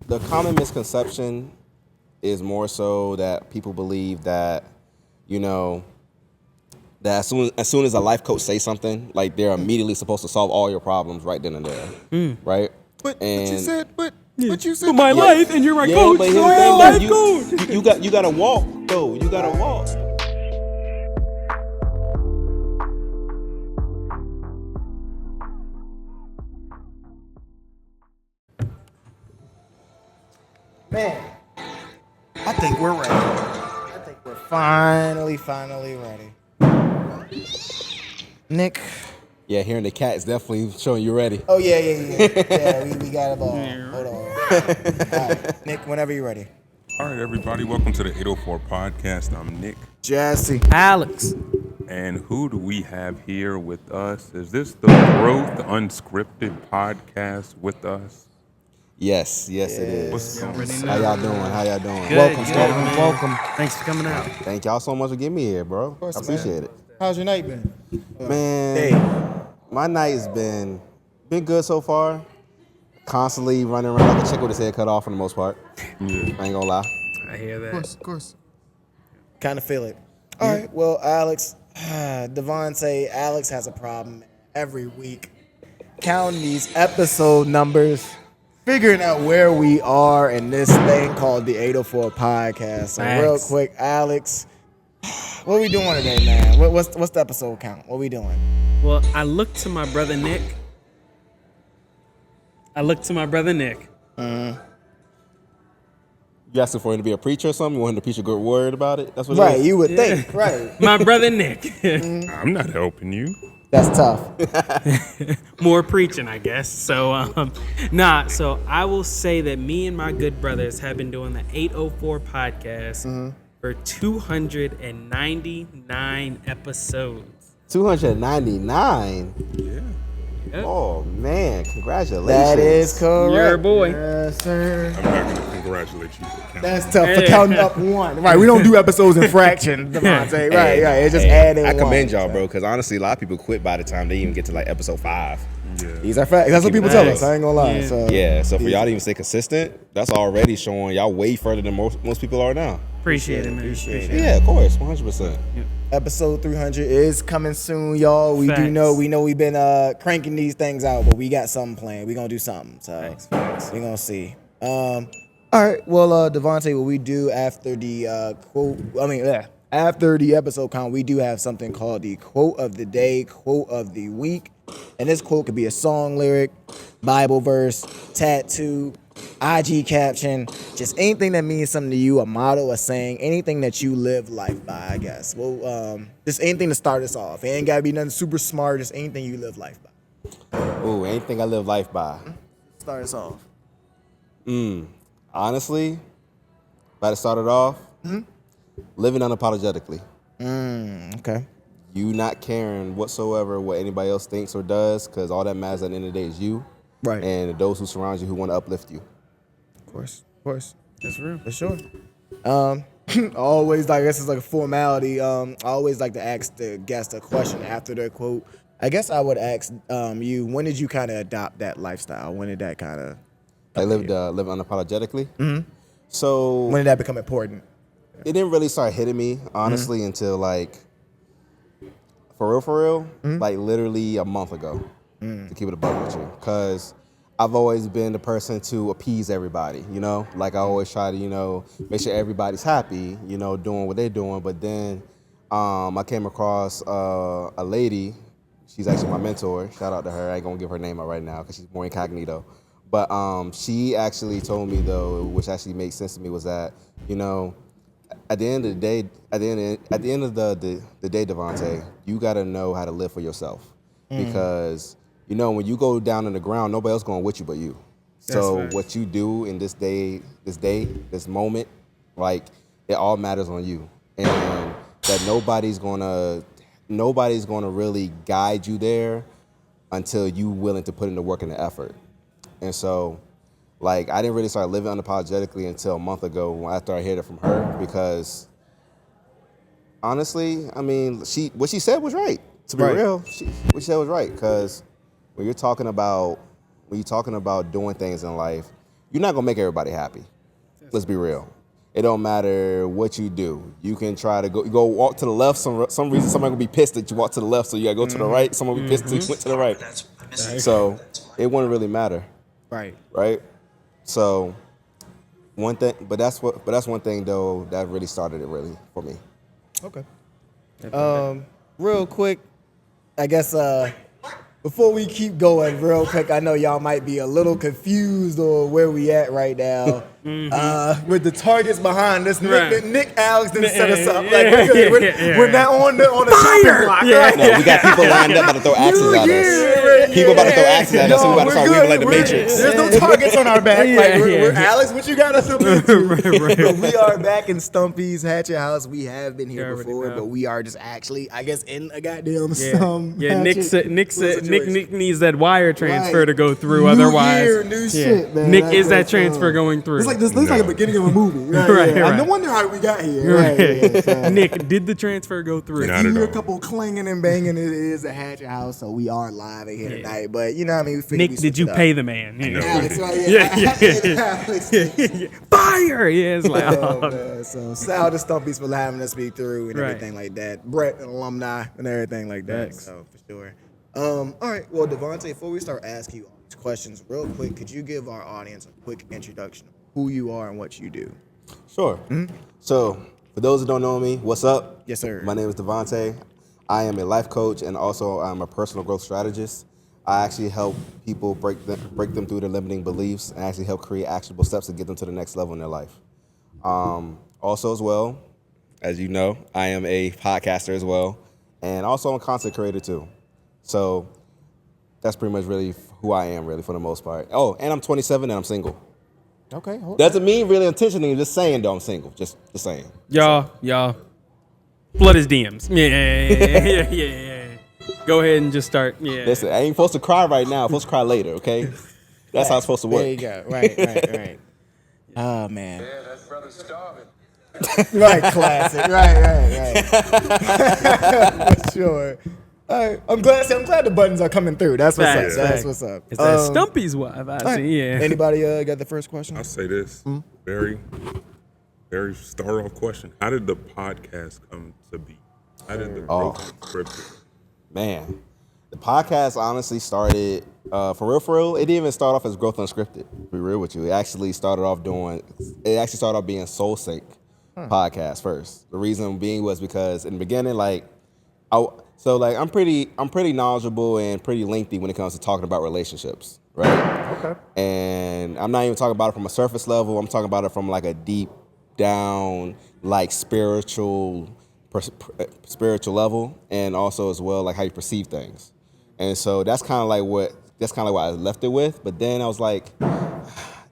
the common misconception is more so that people believe that, you know, that as soon as a life coach says something, like they're immediately supposed to solve all your problems right then and there, right? But you said my life, and you're my coach. But here's the thing, though, you gotta walk, though. You gotta walk. Man, I think we're ready. I think we're finally ready. Nick. Yeah, hearing the cat is definitely showing you ready. Oh, yeah. Yeah, we got it all. Hold on. All right, Nick, whenever you're ready. All right, everybody, welcome to the 804 podcast. I'm Nick. Jesse. Alex. And who do we have here with us? Is this the Growth Unscripted podcast with us? Yes, it is. What's going on? How y'all doing? Good, Welcome. Thanks for coming out. Thank y'all so much for getting me here, bro. course, I appreciate it. How's your night been? Man, my night has been good so far. Constantly running around like a chick with his head cut off for the most part. I ain't gonna lie. I hear that. Of course. Kind of feel it. All right, well, Alex, Devonte, Alex has a problem every week counting these episode numbers, figuring out where we are in this thing called the 804 podcast. So real quick, Alex, what are we doing today, man? What's the episode count? What are we doing? Well, I looked to my brother Nick. You asking for him to be a preacher or something? You want him to preach a good word about it? That's what it Right, is? you would think, right. My brother Nick. I'm not helping you. That's tough. More preaching, I guess. So, so I will say that me and my good brothers have been doing the 804 podcast for 299 episodes. 299? Yeah. Yep. Oh, man. Congratulations. That is correct. You're a boy. Yes, sir. I'm not going to congratulate you for counting. That's tough for counting up one. Right, we don't do episodes in fractions, Devontae. Right. It's just adding I one. commend y'all, bro, because honestly, a lot of people quit by the time they even get to like episode 5. Yeah. These are facts. That's what people tell us. I ain't gonna lie. Yeah. So So for y'all to even stay consistent, that's already showing y'all way further than most people are now. Appreciate it, man. Appreciate it. Yeah, of course, 100%. episode 300 is coming soon, y'all. We Facts. know we've been cranking these things out, but we got something planned. We gonna do something. So we gonna see. All right. Well, Devonte, what we do after the after the episode count, we do have something called the quote of the day, quote of the week. And this quote could be a song lyric, Bible verse, tattoo, IG caption, just anything that means something to you, a motto, a saying, anything that you live life by, I guess. Well, just anything to start us off. It ain't gotta be nothing super smart, just anything you live life by. Ooh, anything I live life by. Start us off. Honestly, if I had to start it off, living unapologetically. Okay. You not caring whatsoever what anybody else thinks or does, because all that matters at the end of the day is you. Right. And those who surround you who want to uplift you. Of course. That's real. For sure. Always, like, this is like a formality. I always like to ask the guest a question after their quote. I guess I would ask you, when did you kind of adopt that lifestyle? When did that kind of... I live unapologetically. So When did that become important? it didn't really start hitting me, honestly, until like, for real, like literally a month ago, to keep it a buck with you. Because I've always been the person to appease everybody, you know? Like I always try to, make sure everybody's happy, doing what they're doing. But then I came across a lady. She's actually my mentor. Shout out to her. I ain't gonna give her name out right now because she's more incognito. But she actually told me, though, which actually makes sense to me, was that, at the end of the day, at the end of the day, Devonte, you gotta know how to live for yourself. Because, when you go down on the ground, nobody else going with you but you. So what you do in this moment, like, it all matters on you. And that nobody's gonna really guide you there until you willing to put in the work and the effort. And so, like, I didn't really start living unapologetically until a month ago after I heard it from her, because honestly, I mean, what she said was right. To be real, what she said was right, because when you're talking about doing things in life, you're not gonna make everybody happy. Let's be real. It don't matter what you do. You can try to go walk to the left. Some reason somebody gonna be pissed that you walk to the left, so you gotta go to the right. Someone will be pissed that you went to the right. So it wouldn't really matter. Right. So one thing, but that's one thing though that really started it really for me. Okay. Real quick, I guess before we keep going, real quick, I know y'all might be a little confused on where we at right now. With the targets behind us, Nick Alex didn't set us up. Like we're not on the chopping block. Right? No, we got people lined up about to throw axes at us. People about to throw axes at us. So we about to start weaving like the Matrix. There's no targets on our back. We're Alex, what you got us up into? But we are back in Stumpy's Hatchet House. We have been here before, but we are just actually, I guess, in a goddamn Nick needs that wire transfer to go through. Otherwise, new shit, man. Nick is that transfer going through. It's like this looks like a beginning of a movie. Right. No wonder how we got here. So. Nick, did the transfer go through? If you hear a couple clanging and banging, it is a Hatchet House, so we are live in here tonight. But you know what I mean? Nick, did you pay the man? Alex, Fire! Yeah, it's like, so shout out to Stumpies for having us speak through and everything like that. Brett, an alumni, and everything like that. Thanks. So for sure. All right. Well, Devonte, before we start asking you all these questions, real quick, could you give our audience a quick introduction of who you are and what you do? Sure. So, for those who don't know me, what's up? Yes, sir. My name is Devonte. I am a life coach and also I'm a personal growth strategist. I actually help people break them through their limiting beliefs and actually help create actionable steps to get them to the next level in their life. Also, as well, as you know, I am a podcaster as well, and also I'm a content creator too. So that's pretty much really who I am, really, for the most part. Oh, and I'm 27 and I'm single. Okay. Doesn't mean really intentionally, just saying though I'm single. Just saying. y'all, flood his DMs. Yeah. Go ahead and just start. Yeah. Listen, I ain't supposed to cry right now. I'm supposed to cry later, okay? That's how it's supposed to work. There you go. Right. Oh, man. Yeah, that brother's starving. Right, classic. Right. For sure. All right. I'm glad the buttons are coming through. That's what's up. That's what's up. It's that Stumpy's wife. I see. Yeah. Anybody got the first question? I'll say this. Very start off question. How did the podcast come to be? How did the Growth Unscripted? Man, the podcast honestly started, for real, it didn't even start off as Growth Unscripted, to be real with you. It actually started off being Soul Sake podcast first. The reason being was because in the beginning, I'm pretty knowledgeable and pretty lengthy when it comes to talking about relationships, right? Okay. And I'm not even talking about it from a surface level. I'm talking about it from like a deep down, like spiritual level, and also as well like how you perceive things. And so that's kind of like what I left it with. But then I was like,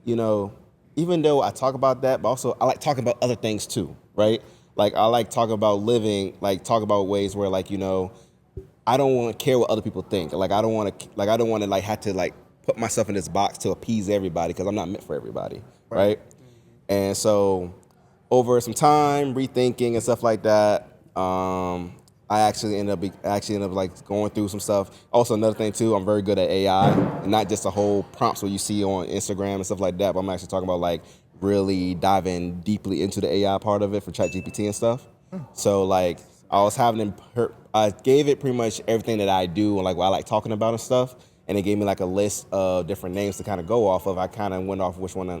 even though I talk about that, but also I like talking about other things too, right? Like I like talking about living, like talk about ways where I don't want to care what other people think. Like I don't want to have to put myself in this box to appease everybody because I'm not meant for everybody, right? And so over some time, rethinking and stuff like that, I actually end up going through some stuff. Also, another thing too, I'm very good at AI, and not just the whole prompts what you see on Instagram and stuff like that. But I'm actually talking about really diving deeply into the AI part of it for ChatGPT and stuff. So I gave it pretty much everything that I do and what I like talking about and stuff. And it gave me a list of different names to kind of go off of. I kind of went off which one to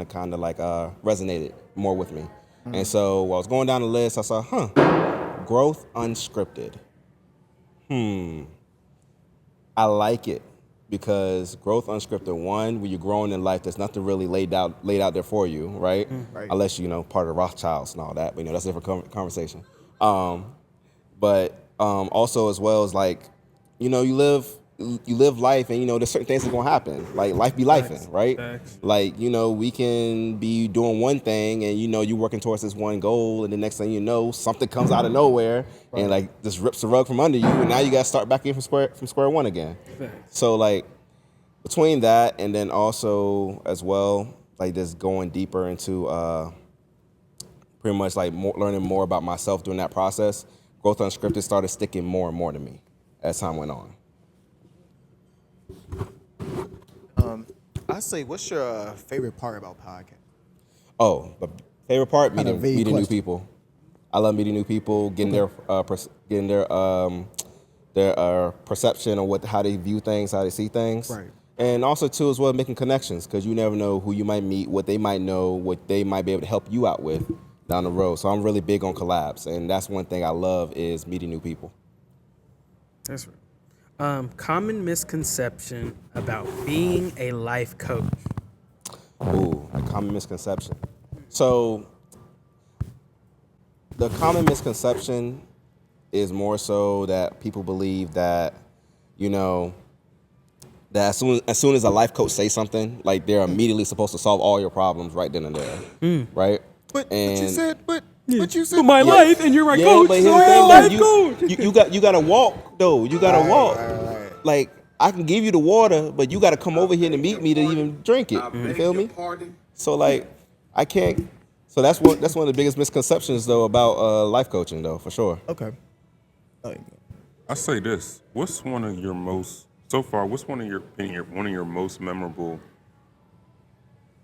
kind of resonated more with me. And so while I was going down the list, I saw, Growth Unscripted. I like it because Growth Unscripted, one, when you're growing in life, there's nothing really laid out there for you, right? Right. Unless part of the Rothschilds and all that, but that's a different conversation. But also as well as you live life and there's certain things that's gonna happen. Like life be lifing, right? Facts. We can be doing one thing and you're working towards this one goal and the next thing you know, something comes out of nowhere and just rips the rug from under you and now you gotta start back in from square one again. Facts. So between that and then also as well, just going deeper into pretty much learning more about myself during that process, Growth Unscripted started sticking more and more to me as time went on. I say, what's your favorite part about podcasting? Oh, the favorite part, Kind of meeting vague new question. people. I love meeting new people, getting their perception of how they view things, how they see things. Right. And also too as well making connections, because you never know who you might meet, what they might know, what they might be able to help you out with down the road. So I'm really big on collabs, and that's one thing I love is meeting new people. That's right. Common misconception about being a life coach. Ooh, a common misconception. So the common misconception is more so that people believe that, that as soon as a life coach says something, like they're immediately supposed to solve all your problems right then and there, right? But And you said, but you said. My life, and you're my coach. but here's So the I'm thing, life coach. though, you gotta walk though. You gotta walk. Right. Like I can give you the water, but you gotta come over here to meet me to even drink it. You feel me? So like I can't. So that's one of the biggest misconceptions though about life coaching though, for sure. Okay. I say this. What's one of your most memorable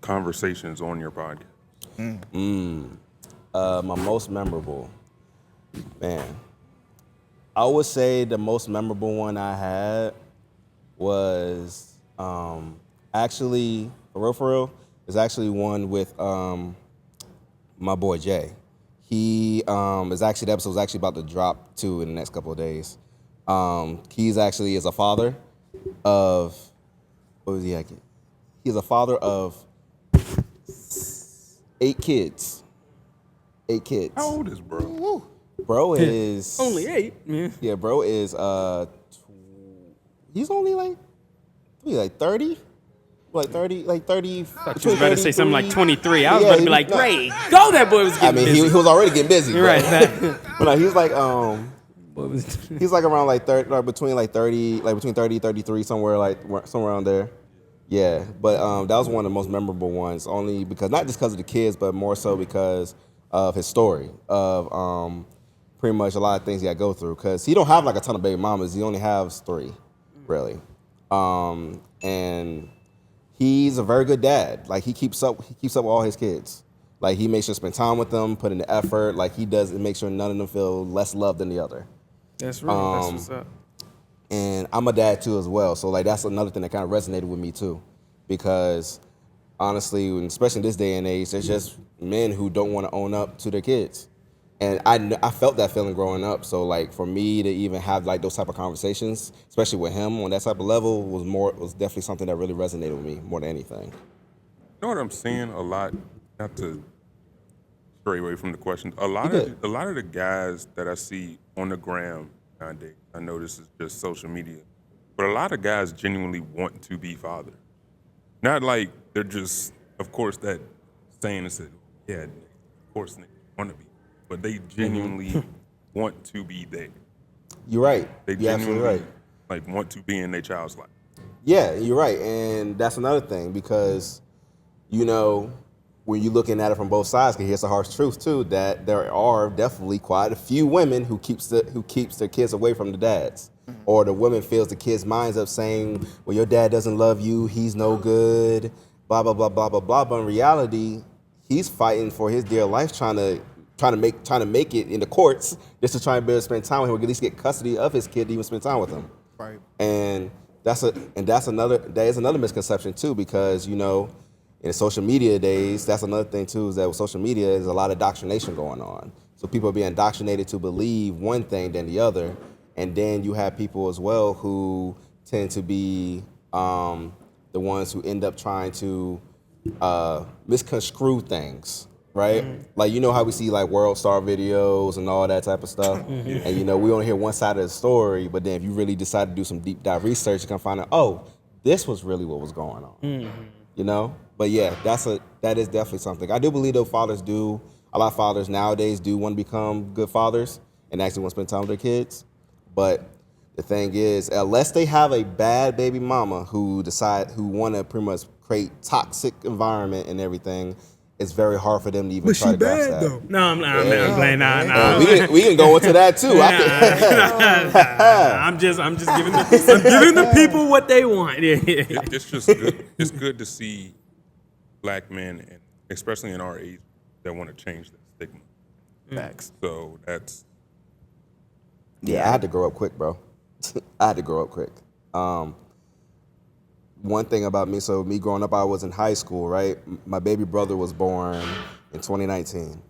conversations on your podcast? My most memorable, man. I would say the most memorable one I had was actually, for real, is actually one with my boy Jay. He the episode is actually about to drop too in the next couple of days. He's actually is a father of, what was he like? He's a father of 8 kids. 8 kids. How old is bro? Bro is Only 8. Yeah, bro is he's only like 30? Like 30, like 30. I thought you was about to say something like 23. I was Yeah, about to be like, no. Ray, go, that boy was I getting mean, busy. he was already getting busy. You're right. But no, he's like What was he's like around like 30, like between 30, 33, somewhere around there. Yeah, but that was one of the most memorable ones, only because not just because of the kids, but more so because of his story of pretty much a lot of things he had to go through. Because he don't have like a ton of baby mamas. He only has 3, really. And he's a very good dad. Like he keeps up with all his kids. Like he makes sure to spend time with them, put in the effort. Like he does and make sure none of them feel less loved than the other. That's real. That's what's up. And I'm a dad too as well. So like that's another thing that kind of resonated with me too. Because honestly, and especially in this day and age, there's just men who don't want to own up to their kids. And I felt that feeling growing up. So like for me to even have like those type of conversations, especially with him on that type of level, was definitely something that really resonated with me more than anything. You know what I'm seeing a lot, not to stray away from the question, a lot of the guys that I see on the gram nowadays, I know this is just social media, but a lot of guys genuinely want to be fathers. Not like they're just, of course, that saying is that, yeah, of course they want to be, but they genuinely want to be there. You're right. They You're absolutely genuinely right. like want to be in their child's life. Yeah, you're right. And that's another thing because, when you're looking at it from both sides, because here's the harsh truth too, that there are definitely quite a few women who keeps their kids away from the dads. Or the woman fills the kids' minds up saying, well, your dad doesn't love you, he's no good, blah, blah, blah, blah, blah, blah. But in reality, he's fighting for his dear life, trying to make it in the courts just to try and be able to spend time with him, or at least get custody of his kid to even spend time with him. Right. And that is another misconception too, because in the social media days, that's another thing too, is that with social media is a lot of indoctrination going on. So people are being indoctrinated to believe one thing than the other. And then you have people as well who tend to be the ones who end up trying to misconstrue things, right? Like, how we see like world star videos and all that type of stuff. And, we only hear one side of the story, but then if you really decide to do some deep dive research, you can find out, oh, this was really what was going on, But yeah, that is definitely something. I do believe though a lot of fathers nowadays do want to become good fathers and actually want to spend time with their kids. But the thing is, unless they have a bad baby mama who want to pretty much create toxic environment and everything, it's very hard for them to even try to grasp that. No, I'm playing. Nah. And we can go into that too. I'm just giving the people what they want. Yeah. It's just good. It's good to see black men, and especially in our age, that want to change the stigma. Facts. So that's Yeah, I had to grow up quick, bro. I had to grow up quick. One thing about me, so me growing up, I was in high school, right? My baby brother was born in 2019.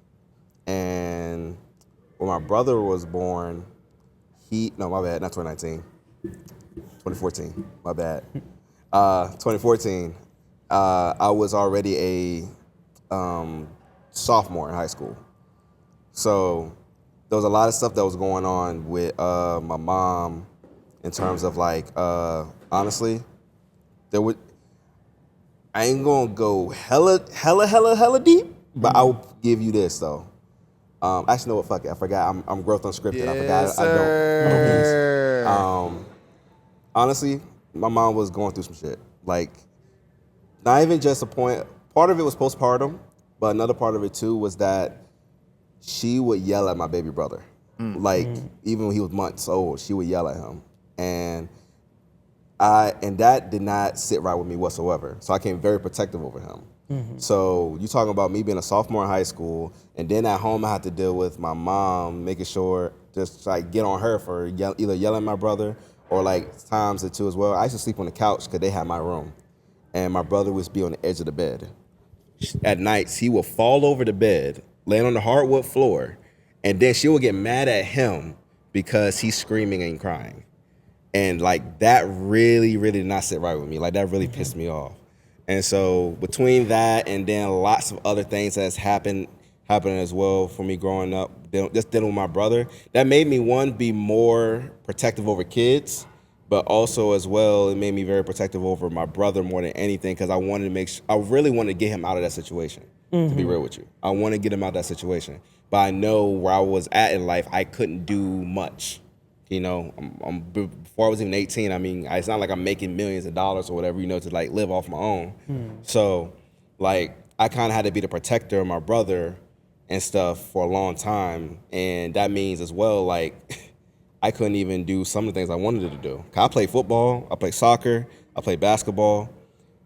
And when my brother was born, no, my bad, not 2019. 2014, my bad. 2014, I was already a sophomore in high school. So there was a lot of stuff that was going on with my mom in terms of like, honestly, I ain't gonna go hella deep, but I'll give you this though. Actually, no, what? Fuck it, I forgot. I'm Growth Unscripted. Yes, I forgot. sir. I don't. Honestly, my mom was going through some shit. Like, not even just a point. Part of it was postpartum, but another part of it too was that she would yell at my baby brother. Like, even when he was months old, she would yell at him, and that did not sit right with me whatsoever. So I became very protective over him. So you talking about me being a sophomore in high school, and then at home I had to deal with my mom making sure just like get on her for either yelling at my brother or like times or two as well. I used to sleep on the couch because they had my room, and my brother would be on the edge of the bed. At nights he would fall over the bed, laying on the hardwood floor, and then she would get mad at him because he's screaming and crying. And like that really did not sit right with me. Like that really pissed me off. And so between that and then lots of other things that's happening as well for me growing up, just dealing with my brother, that made me be more protective over kids, but also as well, it made me very protective over my brother more than anything because I really wanted to get him out of that situation, to be real with you. I want to get him out of that situation. But I know where I was at in life, I couldn't do much. You know, before I was even 18, I mean, it's not like I'm making millions of dollars or whatever, you know, to like live off my own. So like I kind of had to be the protector of my brother and stuff for a long time. And that means as well, like I couldn't even do some of the things I wanted to do. I played football, I played soccer, I played basketball.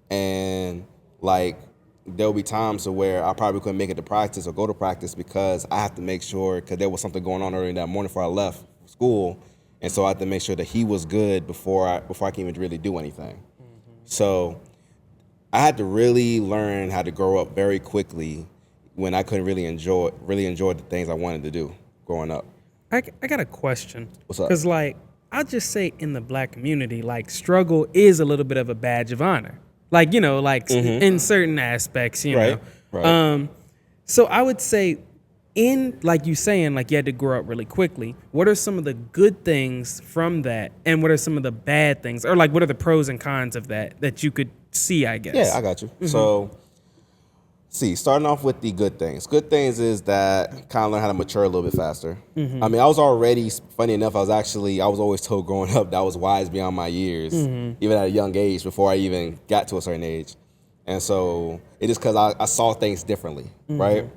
And like there'll be times where I probably couldn't make it to practice or go to practice because I have to make sure, because there was something going on early that morning before I left school. And so I had to make sure that he was good before I can even really do anything. So I had to really learn how to grow up very quickly when I couldn't really enjoy the things I wanted to do growing up. I got a question. What's up? Because like I'll just say in the black community, like struggle is a little bit of a badge of honor. Like, you know, like in certain aspects, you know. Right. So I would say in, like you saying, like you had to grow up really quickly, what are some of the good things from that? And what are some of the bad things? Or like what are the pros and cons of that you could see, I guess? Yeah, I got you. So, starting off with the good things. Good things is that kind of learn how to mature a little bit faster. I mean, I was already, funny enough, I was always told growing up that I was wise beyond my years, even at a young age, before I even got to a certain age. And so it is because I saw things differently, right?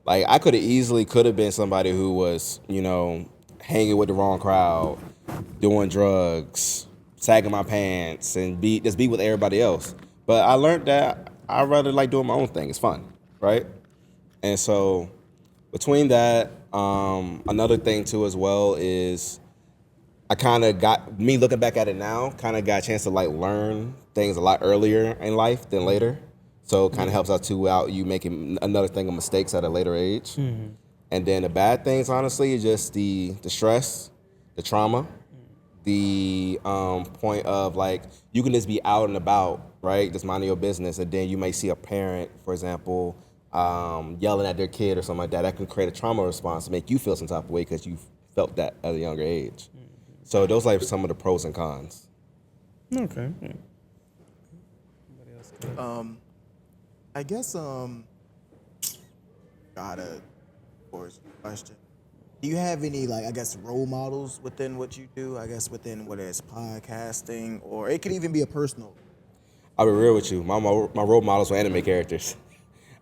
Like I could have been somebody who was, you know, hanging with the wrong crowd, doing drugs, sagging my pants, and be with everybody else. But I learned that I rather like doing my own thing. It's fun, right? And so between that, another thing too as well is I kind of got, me looking back at it now, kind of got a chance to like learn things a lot earlier in life than later. So it kind of helps out too out you making another thing of mistakes at a later age. And then the bad things, honestly, is just the stress, the trauma, the point of like you can just be out and about, right? Just minding your business, and then you may see a parent, for example, yelling at their kid or something like that. That can create a trauma response to make you feel some type of way because you felt that at a younger age. So those are like some of the pros and cons. Okay. I guess got a question. Do you have any like I guess role models within what you do? I guess within whether it's podcasting or it could even be a personal. I'll be real with you. My role models were anime characters.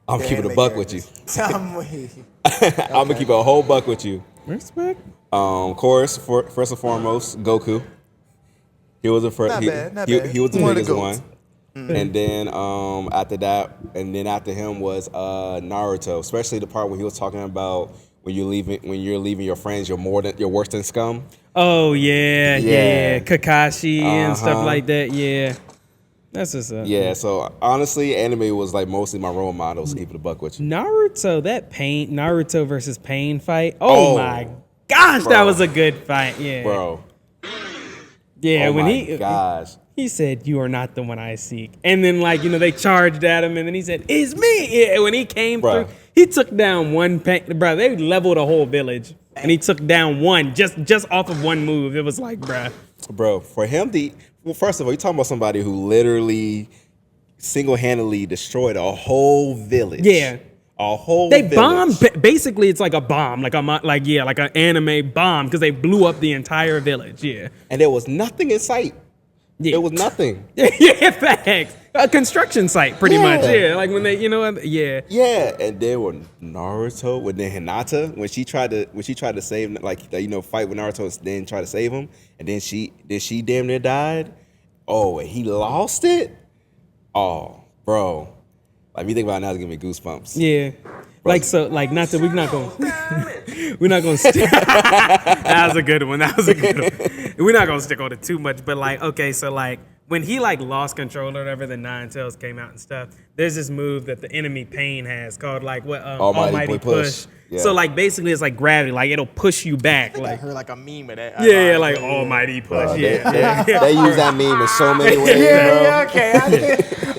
I'm keeping a buck with you. Tell me. I'm gonna keep a whole buck with you. Respect. Of course, first and foremost, Goku. He was the first. Not He, bad, not he, bad. he was the One of the biggest goats. one. And then after that, and then after him was Naruto, especially the part when he was talking about when you're leaving your friends, you're worse than scum. Oh yeah. Kakashi and stuff Uh-huh. like that. Yeah, that's what's up. Yeah, so honestly, anime was like mostly my role models. Keeping a buck with you, Naruto, Naruto versus Pain fight. Oh my gosh, bro. that was a good fight. Yeah, bro. Yeah, Oh when my gosh. he said, "You are not the one I seek," and then they charged at him, and then he said, "It's me." Yeah, when he came Bruh. through, he took down one pain. Bro, they leveled a whole village, and he took down one just off of one move. It was like, bruh. Bro, for him, first of all, you're talking about somebody who literally single-handedly destroyed a whole village. Yeah. A whole They village. bombed. Basically, it's like a bomb, like an anime bomb, because they blew up the entire village. Yeah, And there was nothing in sight. yeah. There was nothing. Yeah, facts. A construction site, pretty much. Yeah. Yeah, like when they, yeah. Yeah, and then when Naruto, Hinata, when she tried to save, fight with Naruto and then try to save him, and then she damn near died. Oh, and he lost it. Oh, bro, like me think about it now, it's giving me goosebumps. Yeah. We're not going that was a good one. We're not going to stick on it too much, but when he lost control or whatever, the Nine Tails came out and stuff. There's this move that the enemy Pain has called Almighty Push. Yeah. So basically it's like gravity, it'll push you back. I heard like a meme of that. Almighty Push. Bro, Yeah. they use that meme in so many ways, bro.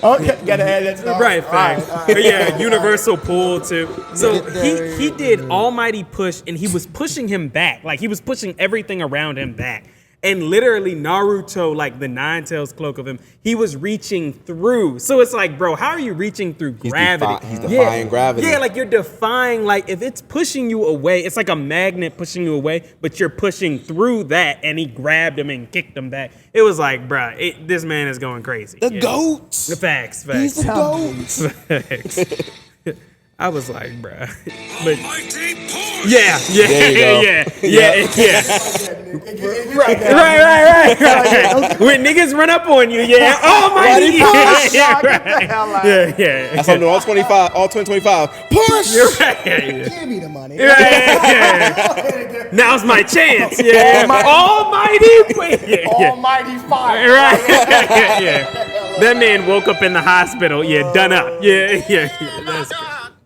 Okay, gotta add that to the Right, facts. All right. But yeah, universal pull too. So he did Almighty Push, and he was pushing him back. Like he was pushing everything around him back. And literally Naruto, like the Nine Tails cloak of him, he was reaching through. So it's like, bro, how are you reaching through gravity? He's defying gravity. Yeah, like you're defying, if it's pushing you away, it's like a magnet pushing you away, but you're pushing through that, and he grabbed him and kicked him back. It was like, bro, this man is going crazy. The goats. The facts. He's the goats. Facts. I was like, bruh. But There you go. yeah. Right. When niggas run up on you, yeah. Almighty Get the yeah. hell out. Yeah. That's something all 2025. Push. You're right. Yeah. Give me the money. Yeah. Now's my chance. Yeah. Almighty. Yeah. Almighty fire. Right. Yeah. That man woke up in the hospital. Yeah, done up. Yeah. That's good.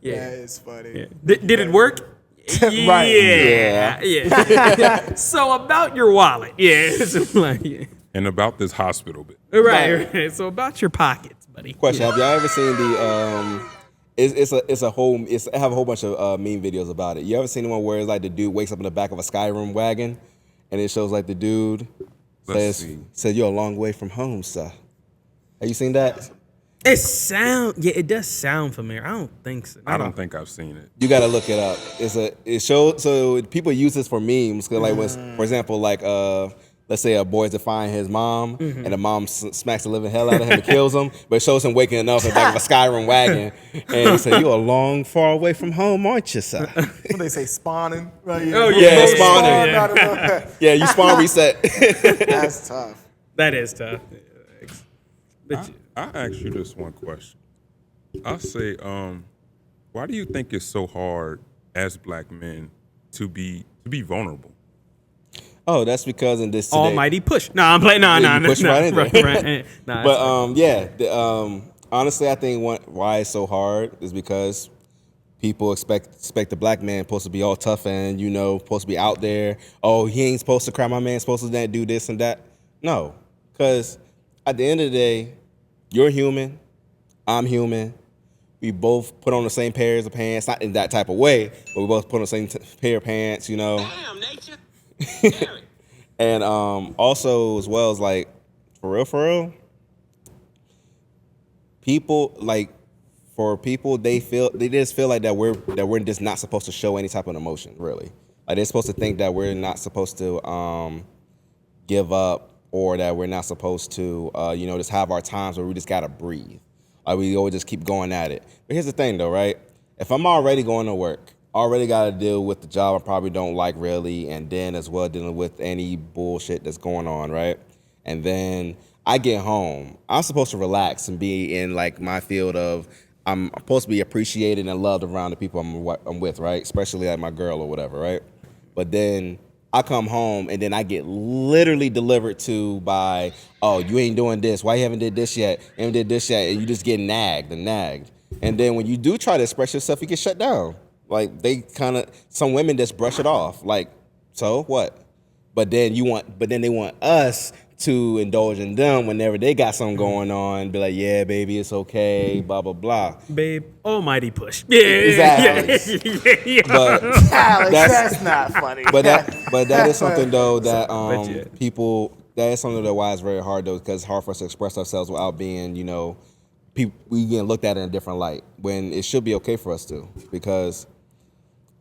Yeah. That is funny. Yeah. Did it work? Right. Yeah. So about your wallet. Yeah. It's like, yeah. And about this hospital bit. Right. So about your pockets, buddy. Question: Have y'all ever seen the I have a whole bunch of meme videos about it. You ever seen the one where it's like the dude wakes up in the back of a Skyrim wagon, and it shows like the dude says you're a long way from home, sir. Have you seen that? It does sound familiar. I don't think so. I don't think I've seen it. You gotta look it up. It shows, so people use this for memes. Cause when, for example, let's say a boy's defying his mom, and the mom smacks the living hell out of him and kills him, but it shows him waking up in the back of a Skyrim wagon, and he said, "You're a long, far away from home, aren't you, sir?" What they say, spawning? Right, Oh, Yeah, Spawn spawning. out of the- Yeah, you spawn reset. That's tough. That is tough. But I ask you this one question. I'll say, why do you think it's so hard as black men to be vulnerable? Oh, that's because in this today, Almighty Push. No, I'm playing. No. you push right in there. Right. Nah, But honestly, I think why it's so hard is because people expect the black man supposed to be all tough and supposed to be out there. Oh, he ain't supposed to cry. My man's supposed to do this and that. No, because at the end of the day, you're human. I'm human. We both put on the same pairs of pants, not in that type of way, but we both put on the same pair of pants. Damn, nature. And also as well as for real, people they just feel like that we're just not supposed to show any type of emotion, really. Like they're supposed to think that we're not supposed to give up, or that we're not supposed to just have our times where we just gotta breathe. we always just keep going at it. But here's the thing, though, right? If I'm already going to work, already got to deal with the job I probably don't like really, and then as well dealing with any bullshit that's going on, right? And then I get home. I'm supposed to relax and be in like my field of I'm supposed to be appreciated and loved around the people I'm with, right? Especially like my girl or whatever, right? But then I come home and then I get literally delivered to by, oh, you ain't doing this. Why you haven't did this yet? You haven't did this yet. And you just get nagged and nagged. And then when you do try to express yourself, you get shut down. Like some women just brush it off. Like, so what? But then they want us to indulge in them whenever they got something going on. Be like, yeah, baby, it's okay, blah, blah, blah. Babe, almighty push. Yeah, Exactly. yeah. But Alex, that's not funny. But that is something though that yeah. people, that is something that why it's very hard though, because it's hard for us to express ourselves without being, we get looked at in a different light when it should be okay for us to. Because,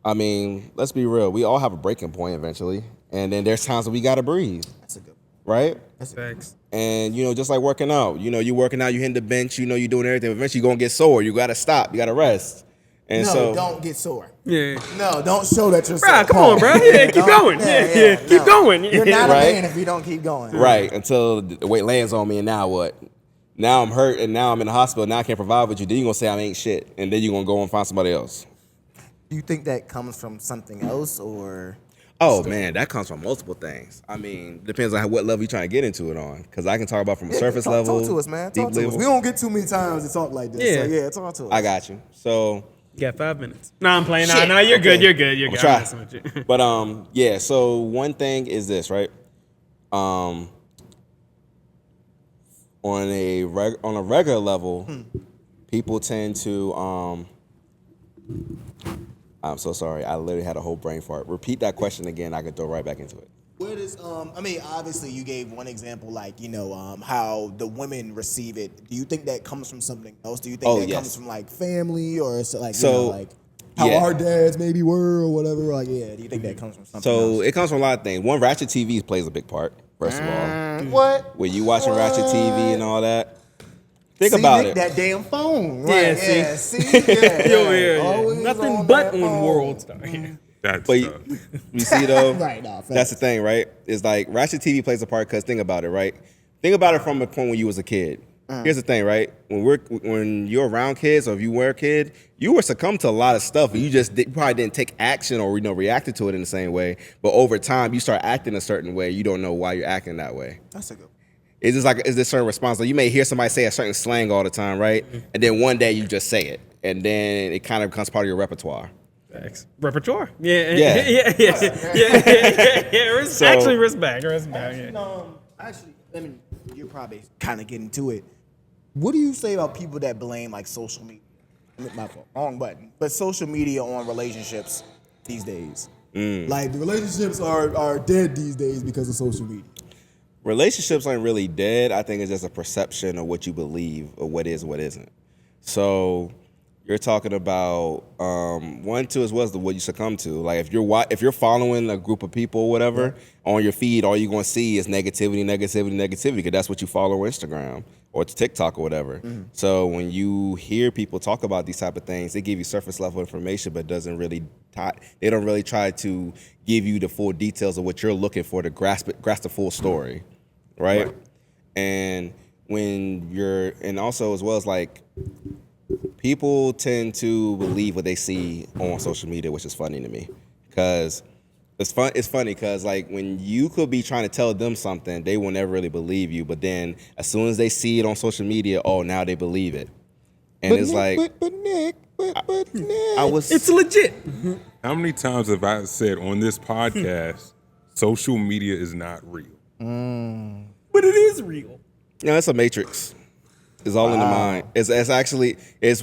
I mean, let's be real, we all have a breaking point eventually, and then there's times that we gotta breathe. That's a good one. Right? That's Facts. And, just like working out, you working out, you hitting the bench, you're doing everything. Eventually, you're going to get sore. You got to stop. You got to rest. And No, don't get sore. Yeah. No, don't show that you're sore. Bro, come on, bro. Yeah, keep going. Yeah, keep going. You're not Right? a man if you don't keep going. Right, until the weight lands on me, and now what? Now I'm hurt, and now I'm in the hospital. Now I can't provide with you. Then you're going to say I ain't shit. And then you're going to go and find somebody else. Do you think that comes from something else, or? Oh, man, that comes from multiple things. I mean, depends on what level you're trying to get into it on. Because I can talk about from a surface level. Talk to us, man. Deep Talk to level. us. We don't get too many times to talk like this. Yeah. So, yeah, talk to us. I got you. So... You got 5 minutes. No, I'm playing. Shit. No, you're good. Okay. You're good. You're I'm good. try. I'm messing with you. But yeah. So one thing is this, right? On a regular level, people tend to. I'm so sorry. I literally had a whole brain fart. Repeat that question again. I can throw right back into it. Where does obviously you gave one example, like how the women receive it. Do you think that comes from something else? Do you think that comes from like family, or is it like how our dads maybe were or whatever? Like, yeah, do you think that comes from something else? So it comes from a lot of things. One, Ratchet TV plays a big part. First of all, What? when you watching Ratchet TV and all that, think See, about Nick, it. that damn phone. Yeah, Right? see? Yeah, see? Yeah, Yo, yeah. Always Nothing on but that on phone. World Star. That's But tough. you see though, Right, no, that's the thing, right? It's like Ratchet TV plays a part because think about it, right? Think about it from a point when you was a kid. Here's the thing, right? When you're around kids, or if you were a kid, you were succumbed to a lot of stuff, and you just probably didn't take action or reacted to it in the same way. But over time, you start acting a certain way. You don't know why you're acting that way. That's a good one. It's just like, is this certain response? Like you may hear somebody say a certain slang all the time, right? And then one day you just say it, and then it kind of becomes part of your repertoire. Facts. Repertoire. Yeah. Yeah. Yeah. So- Actually, respect. Yeah. Actually, I mean, you're probably kind of getting to it. What do you say about people that blame like social media? My fault, wrong button. But social media on relationships these days. Like the relationships are dead these days because of social media. Relationships aren't really dead. I think it's just a perception of what you believe or what is and what isn't. So you're talking about one, two, as well as what you succumb to. Like if you're following a group of people or whatever on your feed, all you're gonna see is negativity, because that's what you follow on Instagram or TikTok or whatever. So when you hear people talk about these type of things, they give you surface level information, but they don't really try to give you the full details of what you're looking for to grasp the full story, right? And and also as well as like, people tend to believe what they see on social media, which is funny to me, because it's funny because like when you could be trying to tell them something, they will never really believe you, but then as soon as they see it on social media, now they believe it, and it's like, Nick, It's legit. How many times have I said on this podcast, social media is not real? But it is real. it's a matrix. It's all in the mind. It's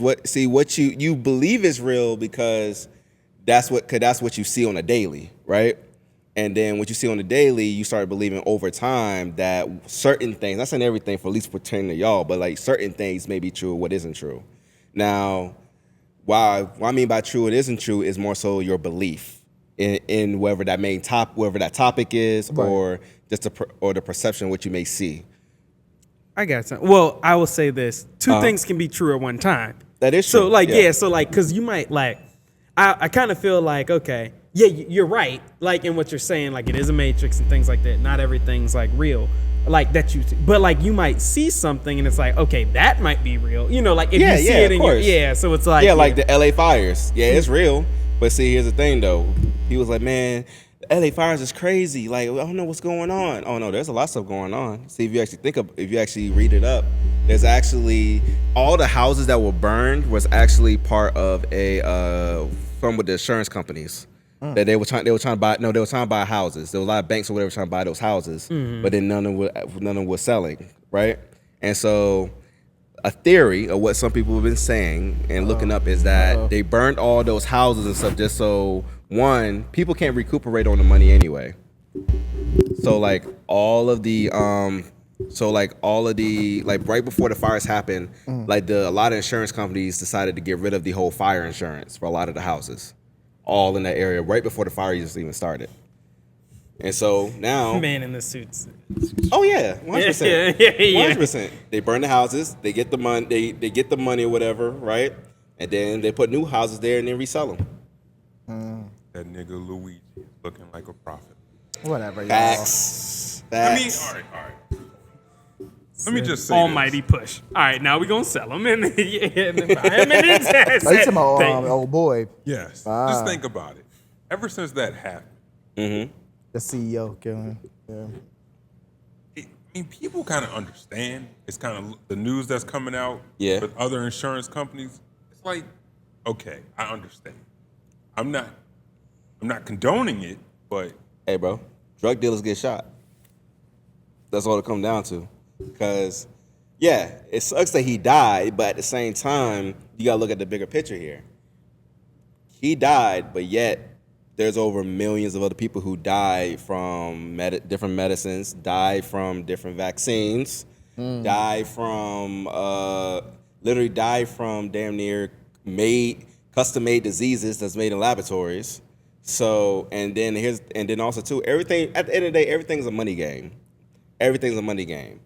what you believe is real because that's what you see on a daily, right? And then what you see on the daily, you start believing over time that certain things, not saying everything for at least pertaining to y'all, but like certain things may be true, what isn't true. Now, what I mean by true, it isn't true is more so your belief in whatever that topic is, or just the perception of what you may see. I got something. Well, I will say this: two things can be true at one time. That is so. true, Like, yeah. so like, because you might like, I kind of feel like, okay, yeah, you're right. Like in what you're saying, like it is a matrix and things like that. Not everything's like real, like that but like you might see something and it's like, okay, that might be real. You know, like if you see it in your so it's like like the LA fires. Yeah, it's real. But see, here's the thing though. He was like, man, the LA fires is crazy. Like, I don't know what's going on. Oh no, there's a lot of stuff going on. See, if you actually read it up, there's actually all the houses that were burned was actually part of a from with the insurance companies. That they were trying to buy houses. There was a lot of banks or whatever trying to buy those houses, but then none of them were selling, right? And so a theory of what some people have been saying and looking up is that they burned all those houses and stuff just so one, people can't recuperate on the money anyway. So like all of the right before the fires happened, a lot of insurance companies decided to get rid of the whole fire insurance for a lot of the houses, all in that area right before the fire just even started. And so now, man in the suits. Oh yeah, 100%. Yeah. 100%. They burn the houses, they get the money, they get the money or whatever, right? And then they put new houses there and then resell them. That nigga Luigi is looking like a prophet. Whatever, y'all. Facts. I mean, all right. Let me just say Almighty this. push. All right, now we gonna sell them. And yeah, and then Oh, you talking about old boy, Yes. Just think about it. Ever since that happened, the CEO killing. Yeah. I mean, people kind of understand. It's kind of the news that's coming out with other insurance companies. It's like, okay, I understand. I'm not condoning it, but Hey, bro, drug dealers get shot. That's all it comes down to. Because, yeah, it sucks that he died, but at the same time, you got to look at the bigger picture here. He died, but yet there's over millions of other people who died from different medicines, died from different vaccines, died from damn near custom-made diseases that's made in laboratories. So, and then also too, everything at the end of the day, everything's a money game. Everything's a money game.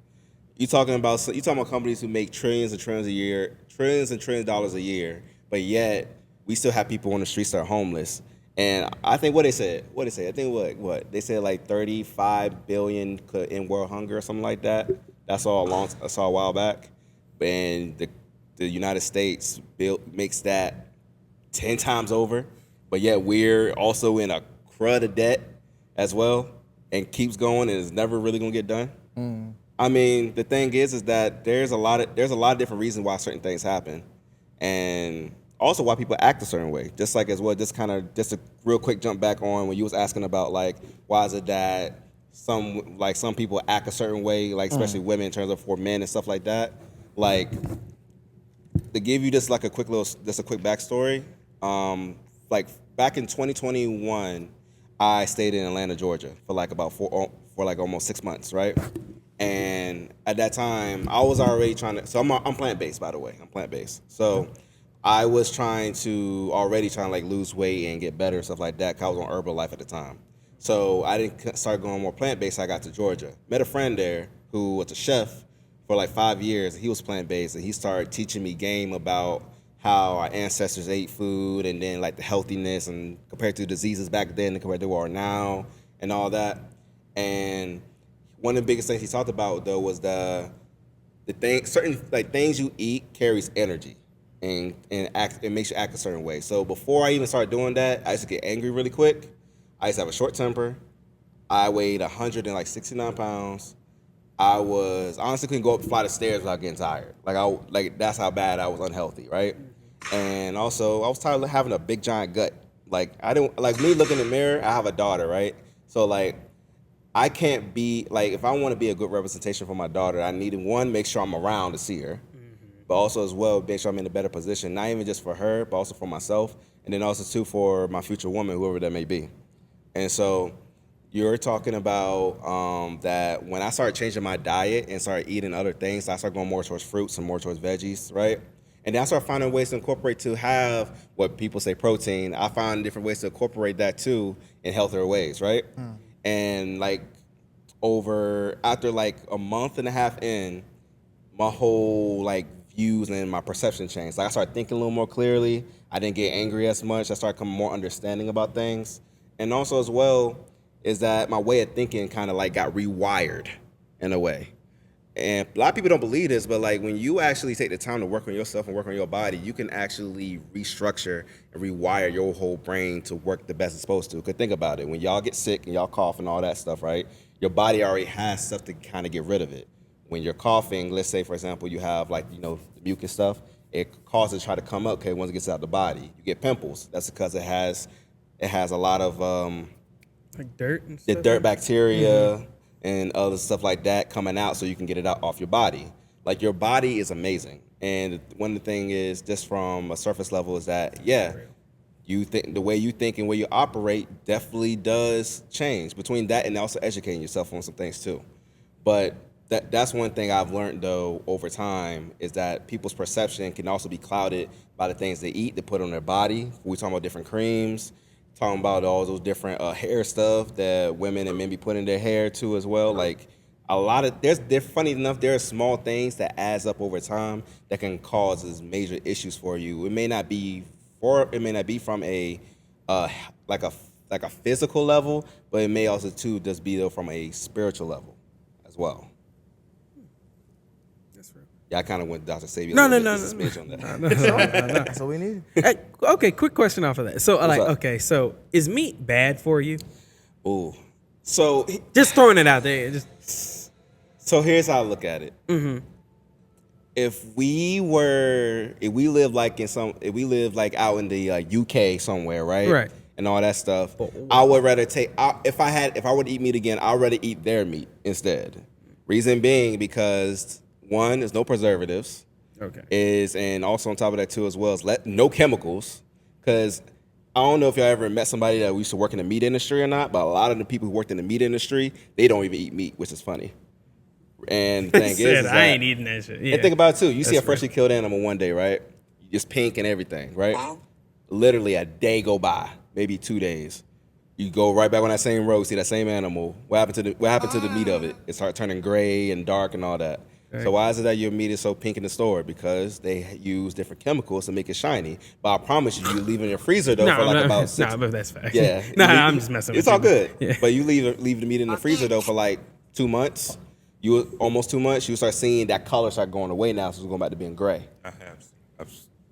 You talking about companies who make trillions and trillions of dollars a year, but yet we still have people on the streets that are homeless. And I think what they said, I think what they said like 35 billion in world hunger or something like that. I saw a while back, and the United States makes that 10 times over. But yet we're also in a crud of debt as well, and keeps going and is never really gonna get done. I mean, the thing is that there's a lot of different reasons why certain things happen, and also why people act a certain way. Just like as well, just a real quick jump back on when you was asking about like why is it that some people act a certain way, like especially women in terms of for men and stuff like that. Like to give you just a quick backstory. Like back in 2021, I stayed in Atlanta, Georgia for like almost 6 months, right? And at that time, I was already so I'm plant-based, by the way. I'm plant-based. So I was trying to like lose weight and get better and stuff like that, 'cause I was on Herbalife at the time. So I didn't start going more plant-based. I got to Georgia. Met a friend there who was a chef for like 5 years. He was plant-based, and he started teaching me game about how our ancestors ate food, and then like the healthiness and compared to diseases back then and compared to what are now and all that. And one of the biggest things he talked about though was certain things you eat carries energy and it makes you act a certain way. So before I even started doing that, I used to get angry really quick. I used to have a short temper. I weighed 169 pounds. I honestly couldn't go up and fly the stairs without getting tired. That's how bad I was unhealthy, right? And also I was tired of having a big giant gut. Like I didn't like me looking in the mirror. I have a daughter, right? So like I can't be like, if I want to be a good representation for my daughter, I need to, one, make sure I'm around to see her, but also as well make sure I'm in a better position, not even just for her, but also for myself, and then also too for my future woman, whoever that may be. And so you're talking about that when I started changing my diet and started eating other things, I started going more towards fruits and more towards veggies, right? And then I started finding ways to incorporate to have what people say protein. I found different ways to incorporate that too in healthier ways, right? And like after like a month and a half in, my whole like views and my perception changed. Like I started thinking a little more clearly. I didn't get angry as much. I started becoming more understanding about things. And also as well is that my way of thinking kind of like got rewired in a way. And a lot of people don't believe this, but like when you actually take the time to work on yourself and work on your body, you can actually restructure and rewire your whole brain to work the best it's supposed to. Because think about it, when y'all get sick and y'all cough and all that stuff, right? Your body already has stuff to kind of get rid of it. When you're coughing, let's say for example, you have like, you know, the mucus stuff, it causes it to try to come up, okay, once it gets out of the body. You get pimples. That's because it has a lot of like dirt and the stuff. dirt bacteria and other stuff like that coming out so you can get it out off your body. Like your body is amazing. And one of the thing is just from a surface level is that, yeah, you think the way you think and where you operate definitely does change between that and also educating yourself on some things too. But that's one thing I've learned though over time is that people's perception can also be clouded by the things they eat, they put on their body. We're talking about different creams, talking about all those different hair stuff that women and men be putting in their hair too as well. Like a lot of they're funny enough, there are small things that adds up over time that can cause major issues for you. It may not be from a like a physical level, but it may also too just be though from a spiritual level as well. That's real. Yeah, I kind of went Dr. Savior. No. On that. That's what we need. Hey, okay, quick question off of that. So, like, up? okay, so is meat bad for you? Ooh, so Just throwing it out there. here's how I look at it. Mm-hmm. If we live like out in the UK somewhere, right? Right. And all that stuff, I would rather if I would eat meat again, I'd rather eat their meat instead. Reason being because one, there's no preservatives. Okay. And also on top of that too as well is no chemicals. Because I don't know if y'all ever met somebody that used to work in the meat industry or not, but a lot of the people who worked in the meat industry, they don't even eat meat, which is funny. And the thing is I ain't eating that shit. Yeah. And think about it too. You see a That's freshly killed animal one day, right? Just pink and everything, right? Literally a day go by, maybe 2 days. You go right back on that same road, see that same animal. What happened to the meat of it? It started turning gray and dark and all that. Okay. So why is it that your meat is so pink in the store? Because they use different chemicals to make it shiny. But I promise you leave it in your freezer though for like about 6. Nah, but that's fact. Yeah. I'm just messing with It's you. all good. Yeah. But you leave the meat in the freezer though for like 2 months. Almost 2 months. You start seeing that color start going away now, so it's going back to being gray. I have.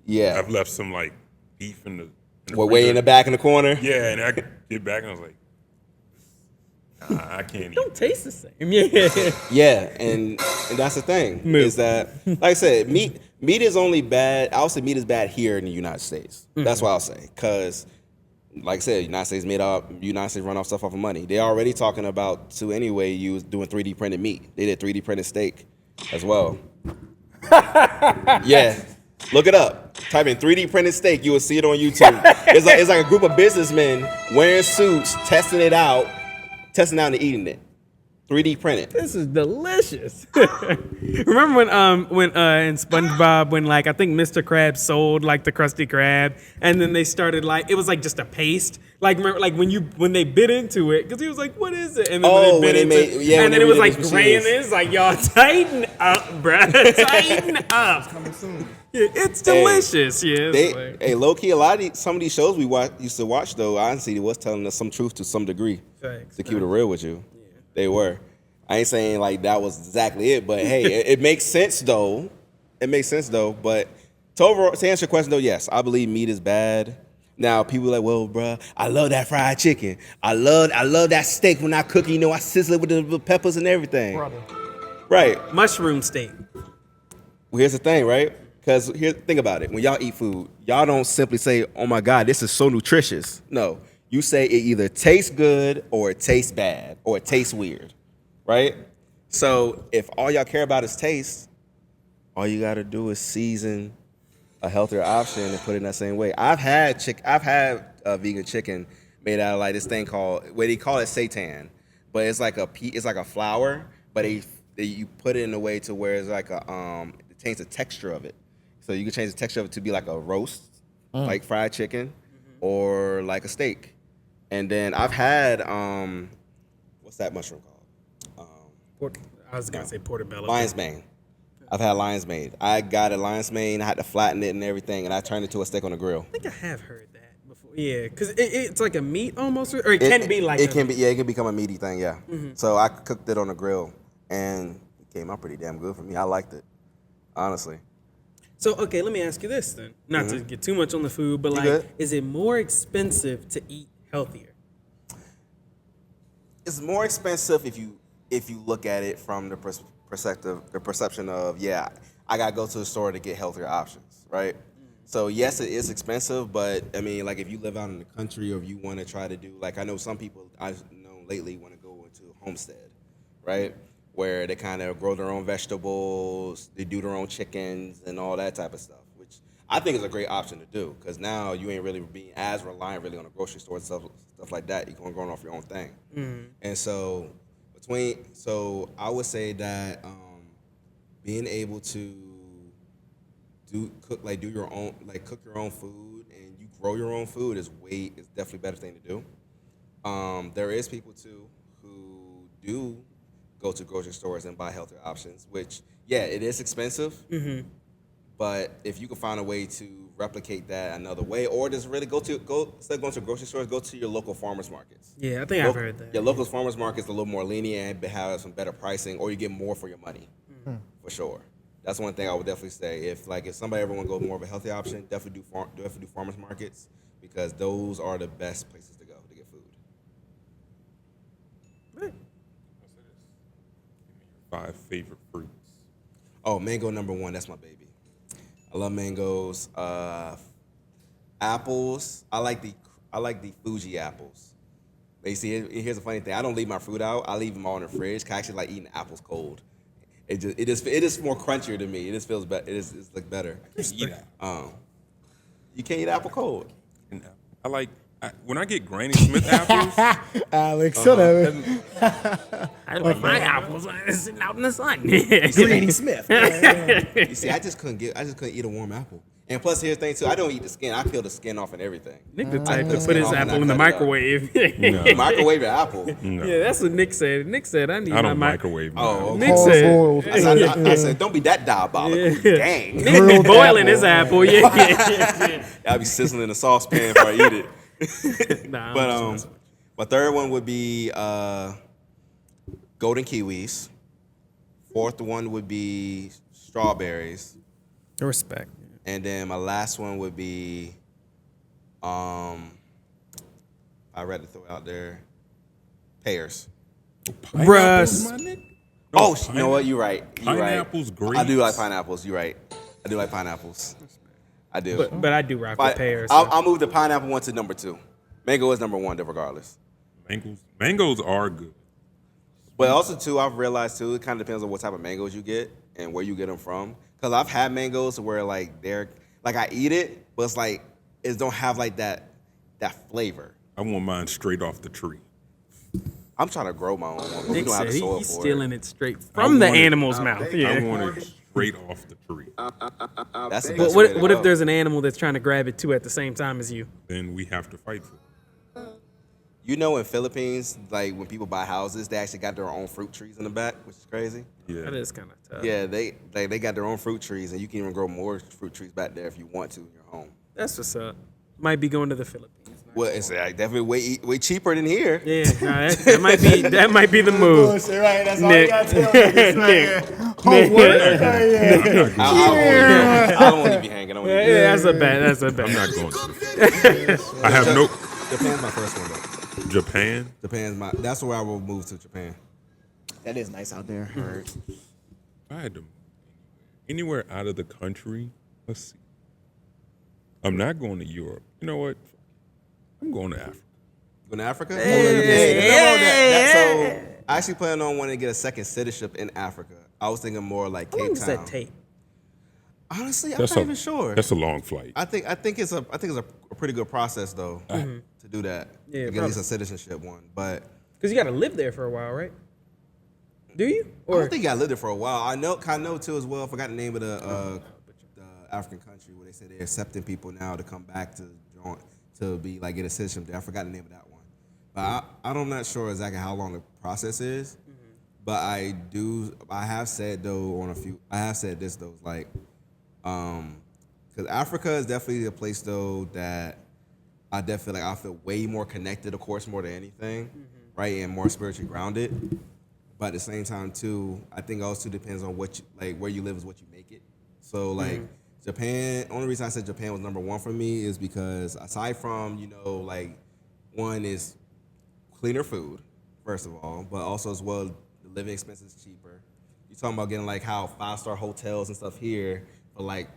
Yeah. I've left some like beef in the Way freezer. in the back in the corner. Yeah, and I get back and I was like, nah, I can't eat. Don't taste the same. Yeah. Yeah, and that's the thing is that, like I said, meat is only bad. I'll say meat is bad here in the United States. That's what I'll say, because, like I said, United States run off stuff off of money. They're already talking about you was doing 3D printed meat. They did 3D printed steak as well. Yeah, look it up. Type in 3D printed steak, you will see it on YouTube. It's like a group of businessmen wearing suits, testing it out and eating it. 3D printed. This is delicious. Remember when in SpongeBob when like I think Mr. Krabs sold like the Krusty Krab and then they started like it was like just a paste. Like remember like when they bit into it because he was like what is it and then when they bit into it and then it was like gray and it's like y'all tighten up, bruh. Tighten up. Coming soon. Yeah, it's delicious. Hey, low key, some of these shows we used to watch though, honestly, it was telling us some truth to some degree. Thanks, to keep it real with you. They were. I ain't saying like that was exactly it, but hey, it makes sense though. It makes sense though. But to answer your question though, yes, I believe meat is bad. Now people are like, well, bruh, I love that fried chicken. I love that steak when I cook it. You know, I sizzle it with the peppers and everything. Brother. Right. Mushroom steak. Well, here's the thing, right? Because think about it. When y'all eat food, y'all don't simply say, oh my God, this is so nutritious. No. You say it either tastes good or it tastes bad or it tastes weird, right? So if all y'all care about is taste, all you got to do is season a healthier option and put it in that same way. I've had vegan chicken made out of like this thing called, they call it seitan, but it's like a flour, but you put it in a way to where it's like it change the texture of it. So you can change the texture of it to be like a roast, like fried chicken, or like a steak. And then I've had what's that mushroom called? I was gonna say portobello. Lion's mane. I've had lion's mane. I got a lion's mane. I had to flatten it and everything, and I turned it to a steak on the grill. I think I have heard that before. Yeah, because it's like a meat almost, or it can be like it can be. Yeah, it can become a meaty thing. Yeah. So I cooked it on the grill, and it came out pretty damn good for me. I liked it, honestly. So, okay, let me ask you this then. Not to get too much on the food, but good? is it more expensive to eat healthier? It's more expensive if you look at it from the perception of I gotta go to the store to get healthier options, right? So yes, it is expensive, but I mean, like if you live out in the country or if you want to try to do, like I know some people I've known lately want to go into a homestead, right? Where they kind of grow their own vegetables, they do their own chickens and all that type of stuff, which I think is a great option to do because now you ain't really being as reliant really on a grocery store and stuff like that. You're going growing off your own thing. And so I would say that being able to cook your own food and you grow your own food is definitely a better thing to do. There is people too who do go to grocery stores and buy healthier options, which, it is expensive. But if you can find a way to replicate that another way, or just really instead of going to grocery stores, go to your local farmers markets. Yeah, I think I've heard that. Your local farmers markets are a little more lenient and have some better pricing, or you get more for your money, for sure. That's one thing I would definitely say. If somebody ever want to go more of a healthy option, definitely do farmers markets because those are the best places to go to get food. Right. 5 favorite fruits. Oh, mango number 1. That's my baby. I love mangoes. Apples. I like the Fuji apples. But you see, here's the funny thing. I don't leave my fruit out. I leave them all in the fridge. 'Cause I actually like eating apples cold. It is more crunchier to me. It just feels better. It's like better. I can't eat apple. You can't eat apple cold. When I get Granny Smith apples. Alex, shut up. I like my apples sitting out in the sun. Granny Smith. You see, I just couldn't eat a warm apple. And plus, here's the thing too. I don't eat the skin. I peel the skin off and everything. Nick the type to put his apple in the microwave. No. Microwave your apple. No. Yeah, that's what Nick said. Nick said, "I need I my don't microwave. Oh, Nick said, Boiled. I said, don't be that diabolical. Dang. Nick be boiling his apple. Yeah. I'll be sizzling in the saucepan before I eat it. Nah, But my third one would be golden kiwis. Fourth one would be strawberries. respect. And then my last one would be I'd rather throw out there pears. Bruh. My nigga? Oh, you know what? You're right. Pineapples, grapes. I do like pineapples. You're right. I do like pineapples. I do. But I do rock with pears. I'll move the pineapple one to number 2. Mango is number 1, regardless. Mangoes are good. But also, too, I've realized, too, it kind of depends on what type of mangoes you get and where you get them from. Because I've had mangoes where, they're, I eat it, but it's it don't have, that flavor. I want mine straight off the tree. I'm trying to grow my own one. Nick We don't have said the soil he's for stealing it. it straight from the want it. animal's mouth. I Yeah. want it straight off the tree. That's the But best way to what if go. there's an animal that's trying to grab it too at the same time as you? Then we have to fight for it. You know, in Philippines, when people buy houses, they actually got their own fruit trees in the back, which is crazy. Yeah. That is kind of tough. Yeah, they got their own fruit trees, and you can even grow more fruit trees back there if you want to in your home. That's what's up. Might be going to the Philippines. Well, it's definitely way cheaper than here. Yeah, nah, that might be the move. Bullshit, right? That's all Nick. you gotta tell niggas. Nick. Homework. I don't want to be hanging. I don't want to be Yeah, that's a bad. I'm not going to the I have no. Japan's my first one, though. Japan? That's where I will move to Japan. That is nice out there. If I had to move anywhere out of the country, let's see. I'm not going to Europe. You know what? I'm going to Africa. Going to Africa? Hey. So I actually plan on wanting to get a second citizenship in Africa. I was thinking more like How Cape long does Town. that take? Honestly, I'm not even sure. That's a long flight. I think it's a pretty good process though to do that. Yeah, to get at least a citizenship one. But Because you got to live there for a while, right? Do you? I don't think I lived there for a while. I know too as well. I forgot the name of the African country where they say they're accepting people now to come back to join to be get a citizenship there. I forgot the name of that one. But I'm not sure exactly how long the process is. But I have said though I have said this though, like, because Africa is definitely a place though that I definitely I feel way more connected, of course, more than anything, right, and more spiritually grounded. But at the same time too, I think also depends on what you like, where you live is what you make it. So like Japan, only reason I said Japan was number one for me is because aside from like one is cleaner food, first of all, but also as well the living expenses cheaper. You talking about getting like how 5-star hotels and stuff here for like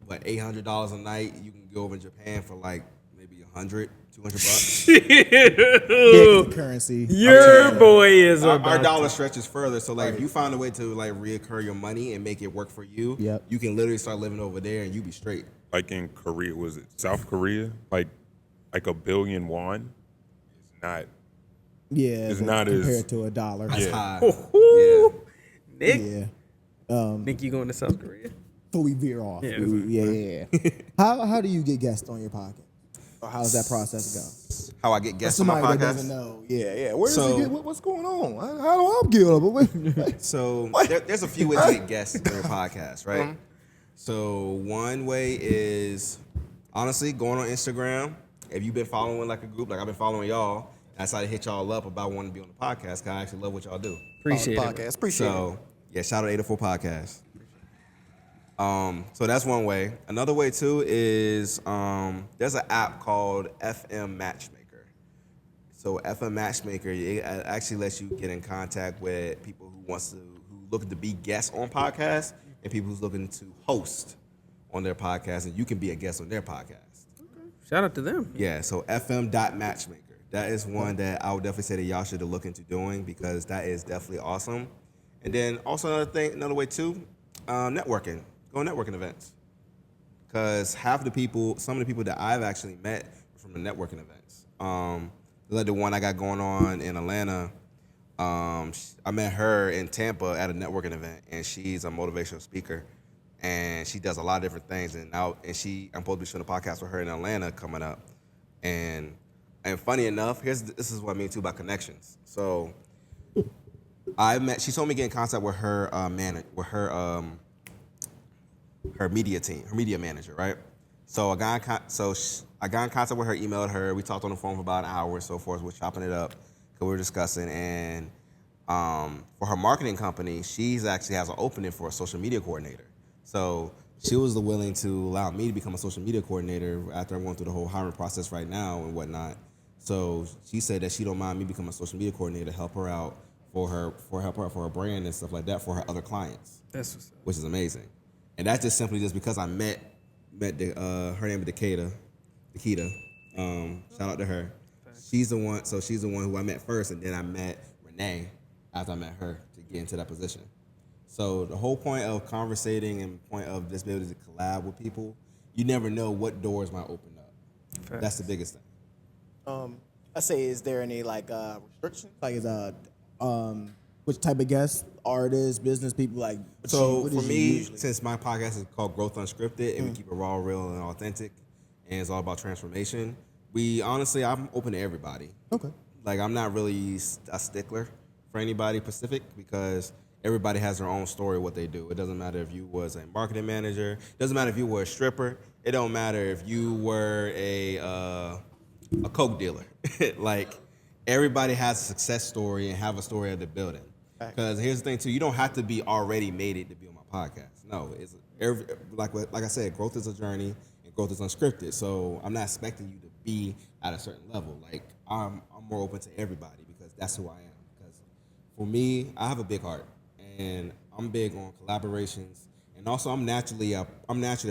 what $800 a night. You can go over in Japan for like maybe $100-$200. The currency. Your boy is Our dollar stretches further, so like if you find a way to like reoccur your money and make it work for you, you can literally start living over there and you be straight. Like in Korea, was it South Korea? Like $1 billion won is not. Yeah, It's not compared as to $1. That's Yeah. high. Nick, Yeah. Nick, you going to South Korea? Before we veer off. Yeah, Yeah. How do you get guests on your podcast? Or how does that process go? How I get guests on my Somebody that podcast? doesn't know. Yeah. Where does So- he get? What's going on? How do I get up? So there's a few ways to get guests on your podcast, right? So one way is honestly going on Instagram. If you've been following like a group, like I've been following y'all, I decided to hit y'all up about wanting to be on the podcast because I actually love what y'all do. Appreciate it. Podcast. Appreciate it. So yeah, shout out 804 Podcast. So that's one way. Another way too is there's an app called FM Matchmaker. So FM Matchmaker, it actually lets you get in contact with people who looking to be guests on podcasts and people who's looking to host on their podcast, and you can be a guest on their podcast. Shout out to them. Yeah, so FM.matchmaker. That is one that I would definitely say that y'all should look into doing because that is definitely awesome. And then also another way too, networking. Go networking events. Because some of the people that I've actually met from the networking events. Like the one I got going on in Atlanta, I met her in Tampa at a networking event, and she's a motivational speaker, and she does a lot of different things. And I'm supposed to be shooting a podcast with her in Atlanta coming up. And funny enough, this is what I mean too about connections. So she told me to get in contact with her her media team, her media manager, right? So I got in contact with her, emailed her. We talked on the phone for about an hour or so forth. We're chopping it up because we were discussing. And for her marketing company, she's actually has an opening for a social media coordinator. So she was willing to allow me to become a social media coordinator after I'm going through the whole hiring process right now and whatnot. So she said that she don't mind me becoming a social media coordinator to help her out for her brand and stuff like that for her other clients. That's what's up. Which is amazing. And that's just simply just because I met her name is Dakita. Shout out to her. She's the one who I met first, and then I met Renee after I met her to get into that position. So the whole point of conversating and point of this ability to collab with people, you never know what doors might open up. Fair. That's the biggest thing. I say, is there any restrictions? Like, which type of guests, artists, business people, like? So what for is you me, usually? since my podcast is called Growth Unscripted and we keep it raw, real, and authentic, and it's all about transformation, I'm open to everybody. Okay. Like I'm not really a stickler for anybody specific because everybody has their own story of what they do. It doesn't matter if you was a marketing manager. It doesn't matter if you were a stripper. It don't matter if you were a coke dealer. Like everybody has a success story and have a story of the building. Because here's the thing too, you don't have to be already made it to be on my podcast. No, it's like I said, growth is a journey and growth is unscripted. So I'm not expecting you to be at a certain level. Like I'm more open to everybody because that's who I am. Because for me, I have a big heart and I'm big on collaborations, and also I'm naturally a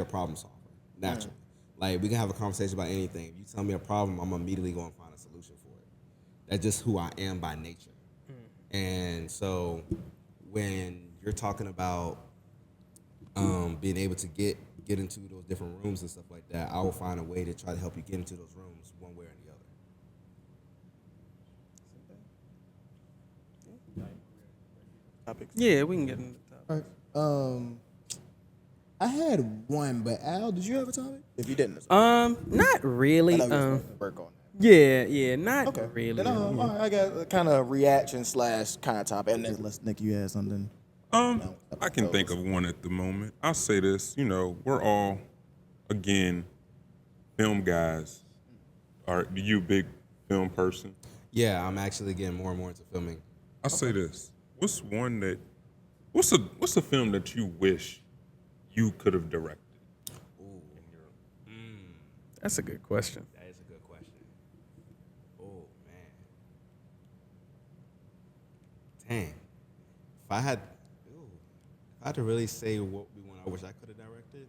problem solver. Naturally, like we can have a conversation about anything. If you tell me a problem, I'm immediately going to find a solution for it. That's just who I am by nature. And so when you're talking about being able to get into those different rooms and stuff like that, I will find a way to try to help you get into those rooms one way or the other. Topics. Yeah, we can get into that. All right. I had one, but Al, did you have a topic? If you didn't, Not really. I know you was supposed to work on that. Yeah, not Okay. really. Then, all right, I got a kind of reaction / kind of topic. And then let's Nick, you had something. I can think of one at the moment. I'll say this, we're all, again, film guys. Are you a big film person? Yeah, I'm actually getting more and more into filming. I'll say this. What's a film that you wish you could have directed? That's a good question. That is a good question. Oh, man. Dang. If I had to really say what one I wish I could have directed,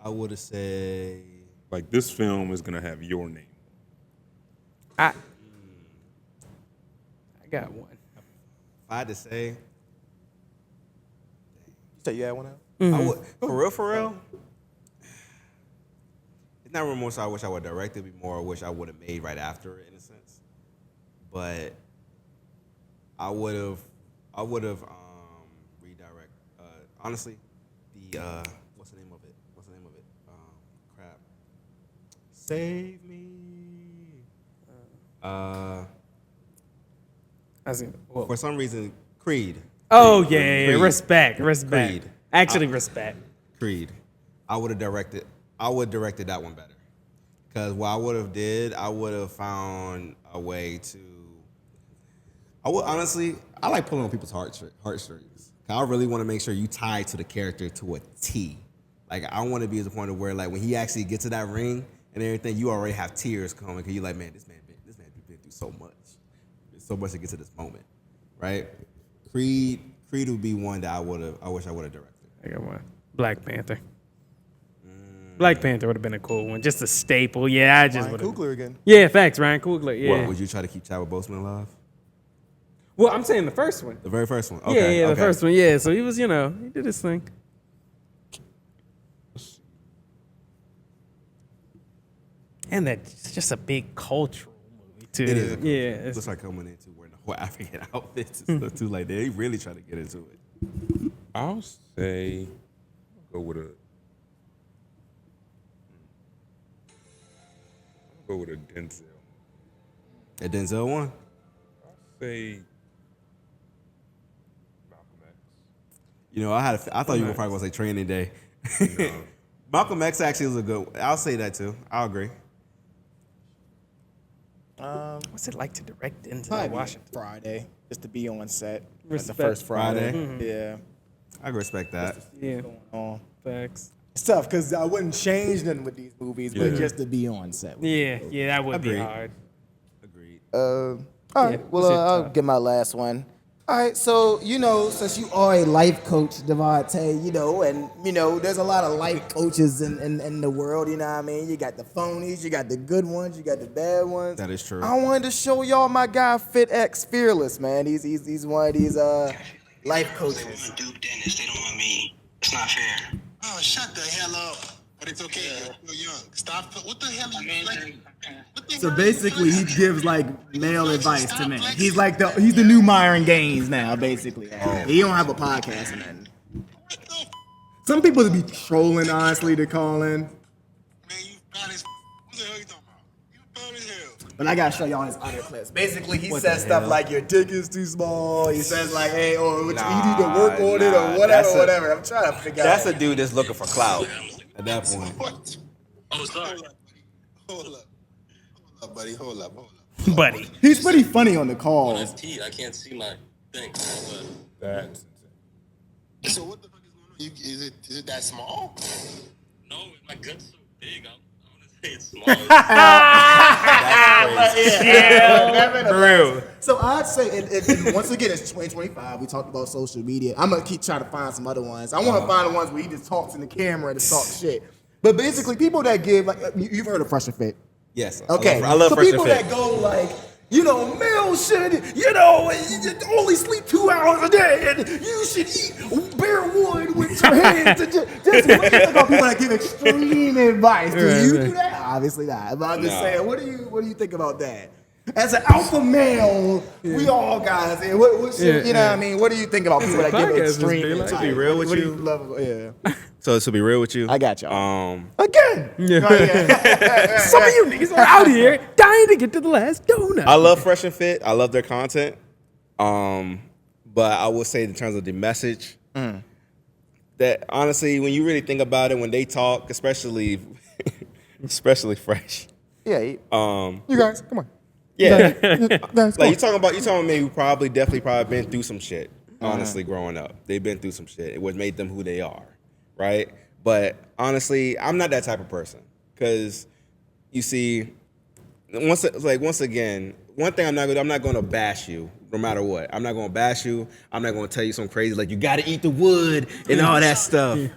I would have said... Like, this film is going to have your name. I got one. If I had to say... You said you had one out? I would, for real, it's not real more so I wish I would have directed, it'd be more I wish I would have made right after it, in a sense. But I would have redirect. Honestly, what's the name of it? Crap. Save me. For some reason, Creed. Oh yeah, Creed. respect. Creed. Actually, respect. Creed. I would have directed that one better. Because what I would have did, I would have found a way to. I like pulling on people's heartstrings. I really want to make sure you tie to the character to a T. Like, I want to be at the point of where, like, when he actually gets to that ring and everything, you already have tears coming because you're like, man, this man been through so much. There's so much to get to this moment, right? Creed would be one that I wish I would have directed. I got one. Black Panther. Black Panther would have been a cool one, just a staple. Yeah, I just would have. Coogler again. Yeah, facts. Ryan Coogler. Yeah. What, would you try to keep Chadwick Boseman alive? Well, I'm saying the first one. The very first one. Okay, Yeah, the okay. first one. Yeah, so he was, he did his thing. And that's just a big cultural movie too. It is. Yeah. It looks like coming into wearing the whole African outfits and stuff too. Like they really try to get into it. I'll say, go with a Denzel. A Denzel one. I'll say Malcolm X. I thought you were probably gonna say Training Day. No. Malcolm X actually was a good. I'll say that too. I'll agree. What's it like to direct Denzel Probably Washington? Friday, just to be on set. Respect. The first Friday. Friday. Yeah. I can respect that. Yeah. Oh. Facts. It's tough because I wouldn't change nothing with these movies, but just to be on set. Yeah, that would be Agreed. hard. Agreed. All right. Yeah, Well, what's your I'll top? get my last one. All right. So, since you are a life coach, Devonte, and, there's a lot of life coaches in the world, you know what I mean? You got the phonies, you got the good ones, you got the bad ones. That is true. I wanted to show y'all my guy, FitX Fearless, man. He's one of these life coaches. They want Duke Dennis. They don't want me. It's not fair. Oh, shut the hell up. But it's okay. You're still young. Stop. What the hell are you like? So basically, he gives male advice to men. He's he's the new Myron Gaines now, basically. He don't have a podcast or nothing. Some people would be trolling, honestly, to call in. Man, you got his. What the hell you talking about? You found his hell. But I gotta show y'all his other clips. Basically, he says stuff like your dick is too small. He says hey, you need to work on it or whatever. I'm trying to figure out. That's a dude that's looking for clout. At that point. What? Oh, sorry. Hold up, buddy. Hold up. Buddy. He's pretty funny on the calls. T, I can't see my thing. That's insane. So what the fuck is going on? Is it that small? No, my gut's so big. I want to say it's small. Real. So I'd say, once again, it's 2025. We talked about social media. I'm gonna keep trying to find some other ones. I want to find the ones where he just talks in the camera to talk shit. But basically, people that give you've heard of Fresh and Fit. Yes. Okay. I love so Fresh and people Fit. that go males should, only sleep 2 hours a day, and you should eat bare wood with your hands. Just what do you think about people that give extreme advice? Do you do that? Obviously not. But I'm just saying, what do you think about that? As an alpha male, we all guys. What I mean? What do you think about people that give Podcast is extreme big, like, advice? to be real with What do you, love? Yeah. So to be real with you, I got y'all. Again. Some of you niggas are out here dying to get to the last donut. I love Fresh and Fit. I love their content. But I will say in terms of the message, that honestly, when you really think about it, when they talk, especially Fresh. Yeah. You guys, come on. Yeah. Guys, Like you talking about me who probably been through some shit, honestly, growing up. They've been through some shit. It what made them who they are, right? But honestly, I'm not that type of person. Cause you see, once again, one thing I'm not gonna bash you no matter what. I'm not gonna bash you. I'm not gonna tell you something crazy like you gotta eat the wood and all that stuff. Number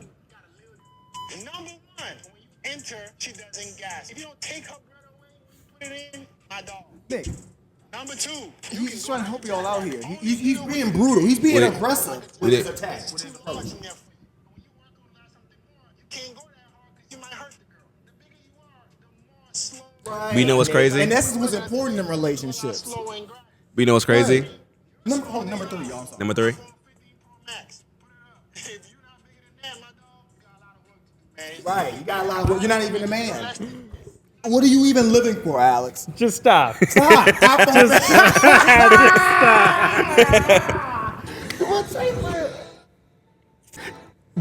one, when you enter, she doesn't gas. If you don't take her bread away when you put it in, my dog. Nick, Number two, he's just trying to help y'all out here. He's being brutal. He's being aggressive with his attack. With his approach. when you work on something more, you can't go that hard because you might hurt the girl. The bigger you are, the more slow. Right. We know what's crazy? And this is what's important in relationships. Slow and gradual. We know what's crazy? Number 3, y'all. I'm sorry. Number 3? 15 Pro Max. Put it up. If you're not bigger than that, my dog, you got a lot of work to do, man. Right. You got a lot of work. You're not even a man. What are you even living for, Alex? Just stop. Stop.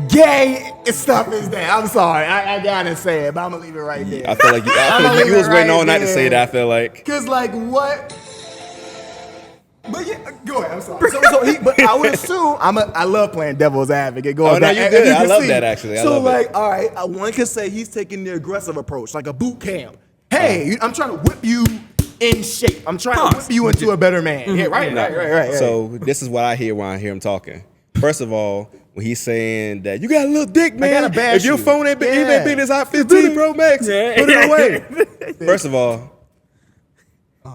Gay stuff is that. I'm sorry. I gotta say it, but I'm gonna leave it right there. I feel like you was waiting all night to say that, I feel like. Cause like what? But yeah, go ahead. I'm sorry. But I would assume I love playing devil's advocate. Oh, no, you good. I love that, actually. I love it. All right, one could say he's taking the aggressive approach, like a boot camp. Hey, I'm trying to whip you in shape. I'm trying to whip you into a better man. Yeah, right. So this is what I hear when I hear him talking. First of all, when he's saying that you got a little dick, man. gotta bash If your you. phone ain't been this hot 15 Pro Max, put it away. First of all,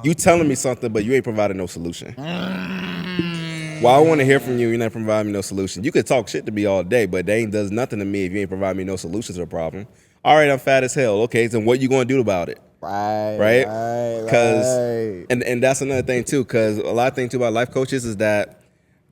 you telling me something, but you ain't providing no solution. Well, I want to hear from you. You're not providing me no solution. You could talk shit to me all day, but they ain't does nothing to me if you ain't providing me no solutions to the problem. All right, I'm fat as hell. Okay, so what you gonna do about it? Right? Because and that's another thing too. Because a lot of things too about life coaches is that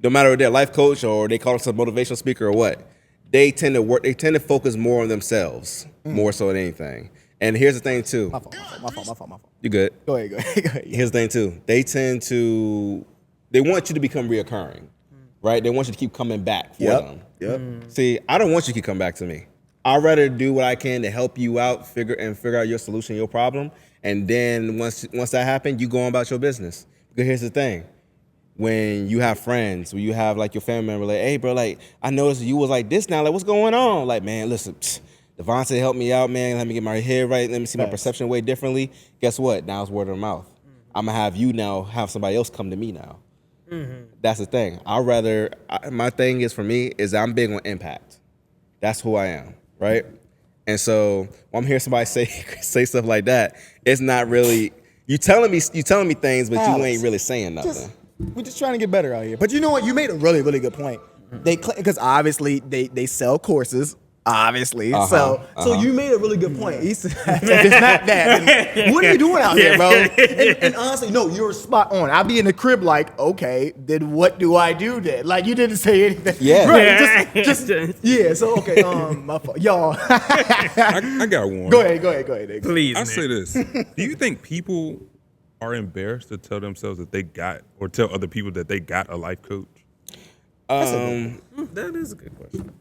no matter if they're a life coach or they call themselves a motivational speaker or what, they tend to focus more on themselves more so than anything. And here's the thing too. My fault. You good? Go ahead. Here's the thing too. They want you to become reoccurring, right? They want you to keep coming back for them. Yep. See, I don't want you to keep coming back to me. I'd rather do what I can to help you out, figure out your solution, your problem, and then once that happens, you go on about your business. Because here's the thing. When you have friends, when you have like your family member, like, hey bro, like I noticed you was like this now, like what's going on? Like, man, listen, Devonte helped me out, man. Let me get my head right. Let me see my perception way differently. Guess what? Now it's word of mouth. I'm gonna have you now have somebody else come to me now. That's the thing. My thing is for me is I'm big on impact. That's who I am, right? And so when I'm hearing somebody say stuff like that, it's not really you telling me things, but Alex, you ain't really saying nothing. We're just trying to get better out here. But you know what? You made a really, really good point. Because obviously they sell courses. Obviously, so you made a really good point. He said, if it's not that, then what are you doing out here, bro? And honestly, no, you're spot on. I'll be in the crib like, okay, then what do I do then? Like you didn't say anything. Yeah, right. Just yeah. So okay, my fault, y'all. I got one. Go ahead, Nick. Please, I Nick. say this. Do you think people are embarrassed to tell themselves that they got, or tell other people that they got a life coach? That is a good question.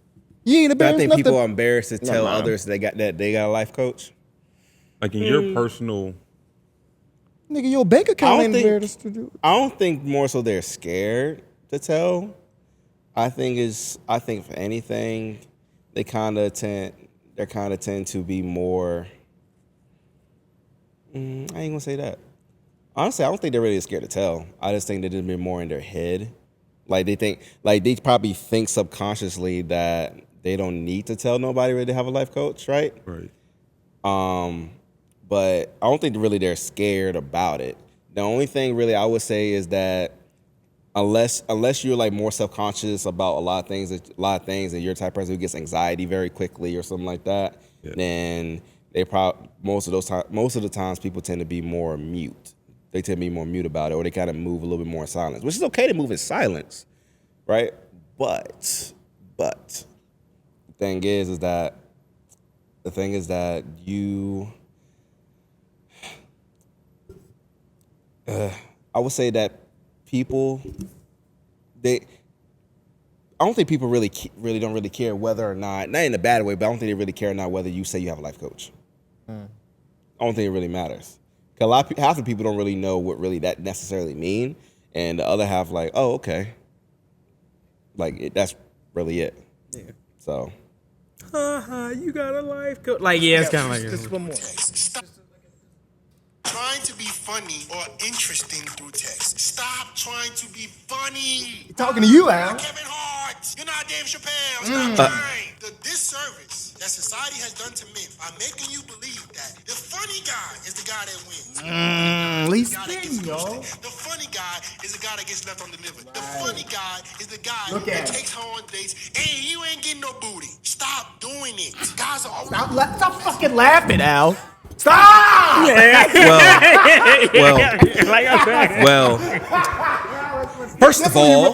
You ain't I embarrassed think enough people to- are embarrassed to tell others they got a life coach. Like in your personal, Nigga, your bank account ain't embarrassed to do. I don't think more so they're scared to tell. I think for anything, they kind of tend to be more. I ain't gonna say that. Honestly, I don't think they're really scared to tell. I just think they're just been more in their head. Like they probably think subconsciously that they don't need to tell nobody really to have a life coach, right? right? But I don't think really they're scared about it. The only thing really I would say is that unless you're like more self-conscious about a lot of things and you're the type of person who gets anxiety very quickly or something like that, then they probably most of the times people tend to be more mute. They tend to be more mute about it, or they kind of move a little bit more in silence, which is okay to move in silence, right? But the thing is that you. I would say that people, I don't think people really don't really care whether or not in a bad way, but I don't think they really care now whether you say you have a life coach. I don't think it really matters. Because half the people don't really know what really that necessarily mean, and the other half like, oh, okay, like that's really it. Yeah. So. You got a life coach. Like, yeah, it's kind of like Just one more. Stop trying to be funny or interesting through text. Stop trying to be funny. Talking to you, Al. You're Kevin Hart. You're not Dave Chappelle. Stop trying. The disservice that society has done to men by making you believe that the funny guy is the guy that wins. Least The guy that thing, gets y'all. ghosted. The funny guy is the guy that gets left on the liver. The funny guy is the guy Look that at him. takes her on dates and you ain't getting no booty. Stop doing it. Guys are always Stop fucking laughing, Al. Stop! Well, first of all,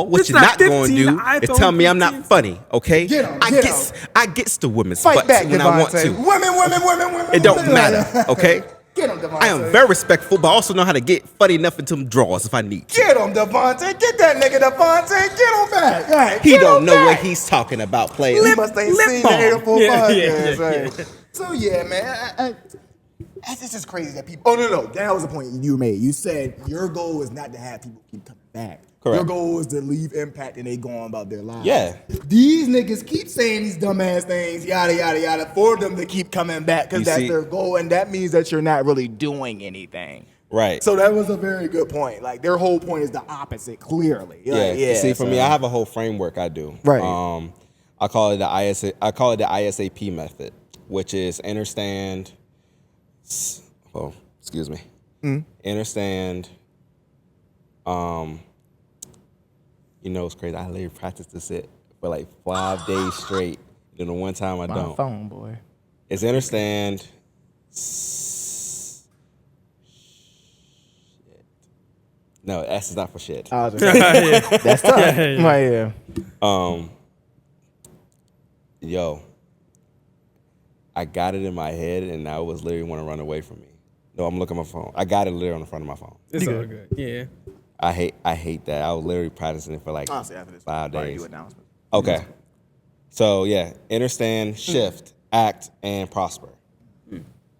what you're not going to do is tell me I'm not funny, okay? I gets the women's Fight butts back, when I want to. Women. It don't matter, okay? Get him, Devonte. I am very respectful, but I also know how to get funny enough into them drawers if I need to. Get him, Devonte. Get that nigga, Devonte. Get him back. Right, He don't know what he's talking about, player. He must ain't seen the 804 podcast, right? So yeah, man. It's just crazy that people. Oh no, that was the point you made. You said your goal is not to have people keep coming back. Correct. Your goal is to leave impact and they go on about their lives. Yeah. These niggas keep saying these dumbass things, yada yada yada, for them to keep coming back because that's their goal, and that means that you're not really doing anything. Right. So that was a very good point. Like their whole point is the opposite, clearly. Yeah. See, for me, I have a whole framework I do. Right. I call it the ISAP method, which is understand. Oh, excuse me. Understand. You know, it's crazy. I literally practiced this for like 5 days straight. Then the one time I don't. phone, boy. It's understand. No, S is not for shit. That's tough. Yeah. Yo, I got it in my head, and I was literally want to run away from me. No, I'm looking at my phone. I got it literally on the front of my phone. It's all good. Yeah. I hate that. I was literally practicing it for like Honestly, after this, 5 days. do announcements. Okay. So yeah, understand, shift, act, and prosper.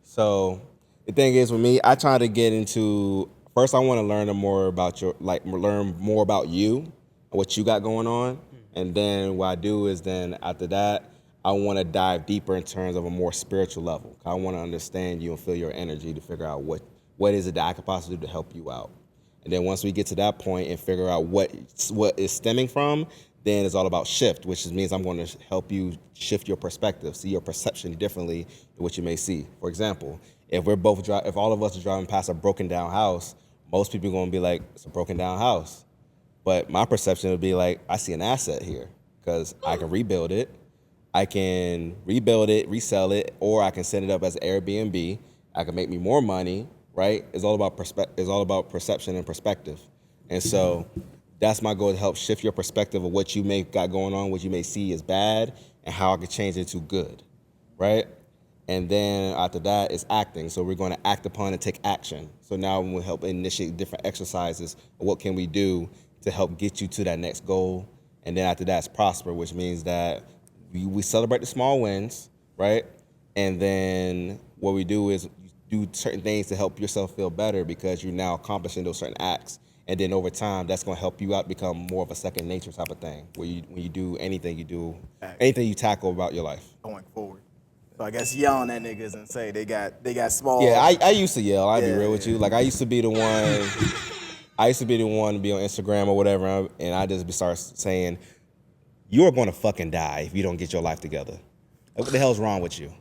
So the thing is with me, I try to get into first. I want to learn more about learn more about you and what you got going on, and then what I do is then after that, I want to dive deeper in terms of a more spiritual level. I want to understand you and feel your energy to figure out what is it that I could possibly do to help you out. And then once we get to that point and figure out what is stemming from, then it's all about shift, which means I'm going to help you shift your perspective, see your perception differently than what you may see. For example, if all of us are driving past a broken down house, most people are going to be like, it's a broken down house. But my perception would be like, I see an asset here because I can rebuild it. I can rebuild it, resell it, or I can set it up as Airbnb. I can make me more money, right? It's all about perception and perspective. And so that's my goal, to help shift your perspective of what you may got going on, what you may see as bad, and how I could change it to good, right? And then after that is acting. So we're going to act upon and take action. So now we'll help initiate different exercises of what can we do to help get you to that next goal. And then after that is prosper, which means that we celebrate the small wins, right? And then what we do is do certain things to help yourself feel better because you're now accomplishing those certain acts. And then over time, that's going to help you out become more of a second nature type of thing, where when you do anything you tackle about your life. Going forward. So I guess yelling at niggas and say they got small. Yeah, I used to yell. I'll be real with you. Like I used to be the one. I used to be the one to be on Instagram or whatever, and I just start saying, "You're going to fucking die if you don't get your life together. What the hell's wrong with you?"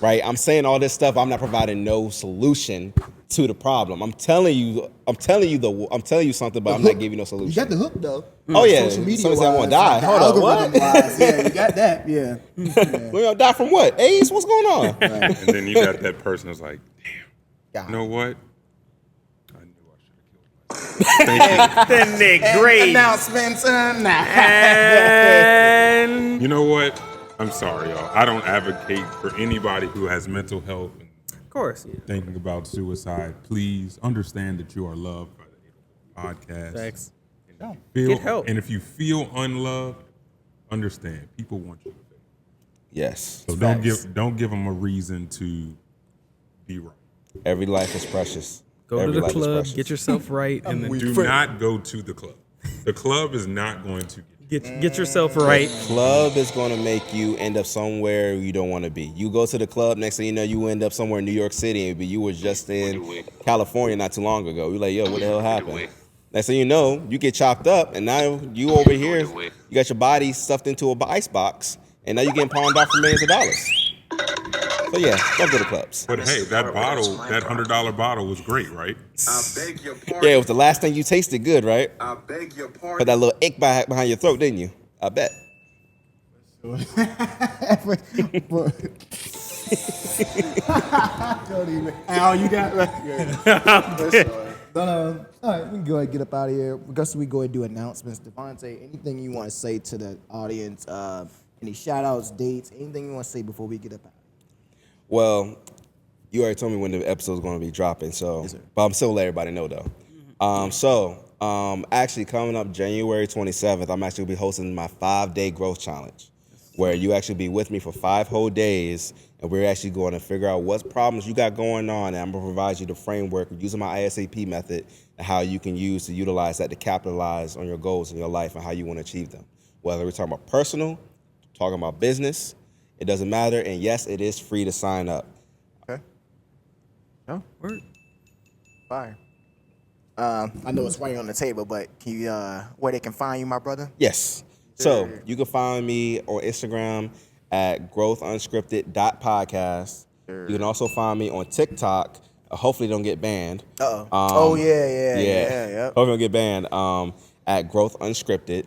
Right? I'm saying all this stuff. I'm not providing no solution to the problem. I'm telling you something, but I'm not giving you no solution. You got the hook though. Oh yeah. Social media. Someone said I want to die. Hold up, what? Yeah, you got that. Yeah. We're gonna die from what? AIDS? What's going on? Right. And then you got that person that's like, damn, you know what? I knew I should have killed myself. Then Nick, great. Announcements. And You know what? I'm sorry, y'all. I don't advocate for anybody who has mental health and of course, thinking about suicide. Please understand that you are loved by the podcast. thanks. Get help. And if you feel unloved, understand people want you to fail. Yes. So don't give them a reason to be wrong. Every life is precious. Go Every to the life is club, precious. get yourself right, and then Do not go to the club. The club is not going to get yourself right. Club is going to make you end up somewhere you don't want to be. You go to the club, next thing you know, you end up somewhere in New York City, but you were just in California not too long ago. You're like, yo, what the hell happened? Next thing you know, you get chopped up, and now you over here, you got your body stuffed into a ice box, and now you're getting pawned off for millions of dollars. So yeah, don't go to clubs. But hey, that bottle, that $100 bottle was great, right? I beg your pardon. Yeah, it was the last thing you tasted good, right? I beg your pardon. Put that little ick behind your throat, didn't you? I bet. Don't even. Al, you got all right, we can go ahead and get up out of here. I guess we go ahead and do announcements. Devonte, anything you want to say to the audience? Any shout outs, dates, anything you want to say before we get up out? Well, you already told me when the episode's going to be dropping, so but I'm still letting everybody know though. Actually coming up January 27th, I'm actually going to be hosting my 5-day growth challenge, where you actually be with me for 5 whole days, and we're actually going to figure out what problems you got going on, and I'm going to provide you the framework using my ISAP method and how you can utilize that to capitalize on your goals in your life and how you want to achieve them. Whether we're talking about personal, talking about business, it doesn't matter, and yes, it is free to sign up. Okay. Oh, word. Fire. I know it's right on the table, but can you, where they can find you, my brother? Yes. So you can find me on Instagram at GrowthUnscripted.podcast. You can also find me on TikTok. Hopefully don't get banned. Yeah. Hopefully don't get banned at Growth Unscripted.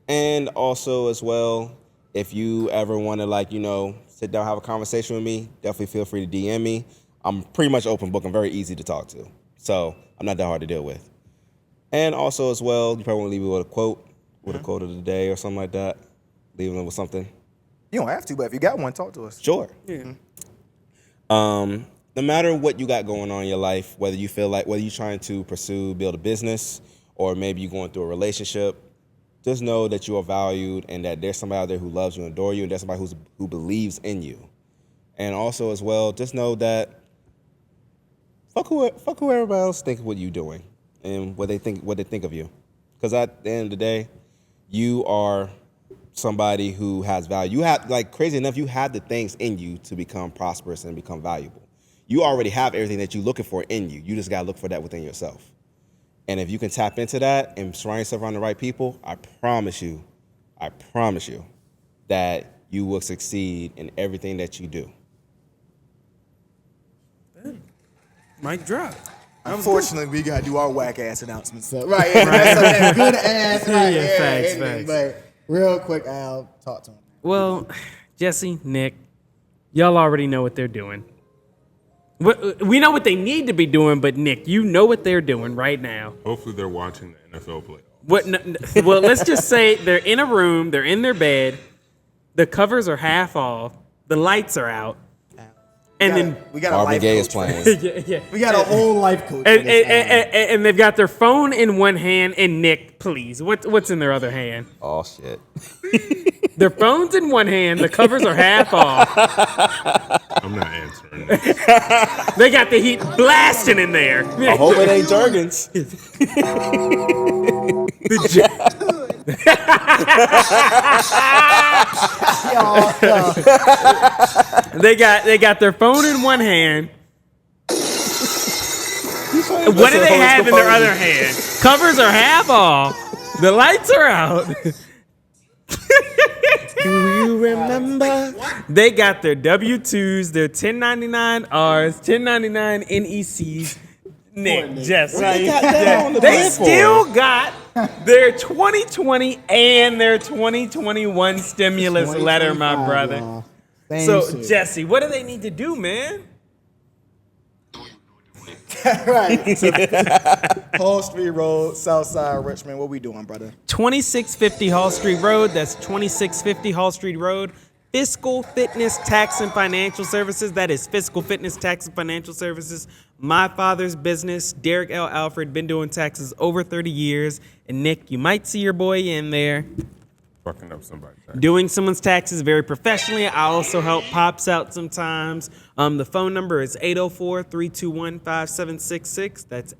And also as well, if you ever want to sit down, have a conversation with me, definitely feel free to DM me. I'm pretty much open book. I'm very easy to talk to. So I'm not that hard to deal with. And also as well, you probably want to leave me with a quote, a quote of the day or something like that. Leave them with something. You don't have to, but if you got one, talk to us. Sure. Yeah. No matter what you got going on in your life, whether you're trying to build a business, or maybe you're going through a relationship, just know that you are valued and that there's somebody out there who loves you and adores you, and there's somebody who believes in you. And also as well, just know that fuck who everybody else thinks what you're doing and what they think of you. Because at the end of the day, you are somebody who has value. You have, crazy enough, you have the things in you to become prosperous and become valuable. You already have everything that you're looking for in you. You just got to look for that within yourself. And if you can tap into that and surround yourself around the right people, I promise you that you will succeed in everything that you do. Mic drop. Unfortunately, we gotta do our whack ass announcements. So, right. That's good ass. Right, Facts. But real quick, Al, talk to him. Well, Jesse, Nick, y'all already know what they're doing. We know what they need to be doing, but Nick, you know what they're doing right now. Hopefully they're watching the NFL playoffs. Well, let's just say they're in a room, they're in their bed, the covers are half off, the lights are out, and we got Marvin Gaye is playing. yeah. We got a whole life coach. And they've got their phone in one hand, and Nick, please, what's in their other hand? Oh, shit. Their phone's in one hand, the covers are half off. I'm not answering that. They got the heat blasting in there. I hope it ain't Jergens. They got their phone in one hand. What do they have in their other hand? Covers are half off. The lights are out. Do you remember? They got their W-2s, their 1099-Rs, 1099 NECs. Nick, Jesse. They still got their 2020 and their 2021 stimulus letter, my brother. So, Jesse, what do they need to do, man? Right. Hall Street Road, Southside Richmond. What we doing, brother? 2650 Hall Street Road. That's 2650 Hall Street Road. Fiscal Fitness Tax and Financial Services. That is Fiscal Fitness Tax and Financial Services. My father's business, Derek L. Alfred, been doing taxes over 30 years. And Nick, you might see your boy in there Fucking up somebody's tax. doing someone's taxes very professionally. I also help Pops out sometimes. The phone number is 804-321-5766. That's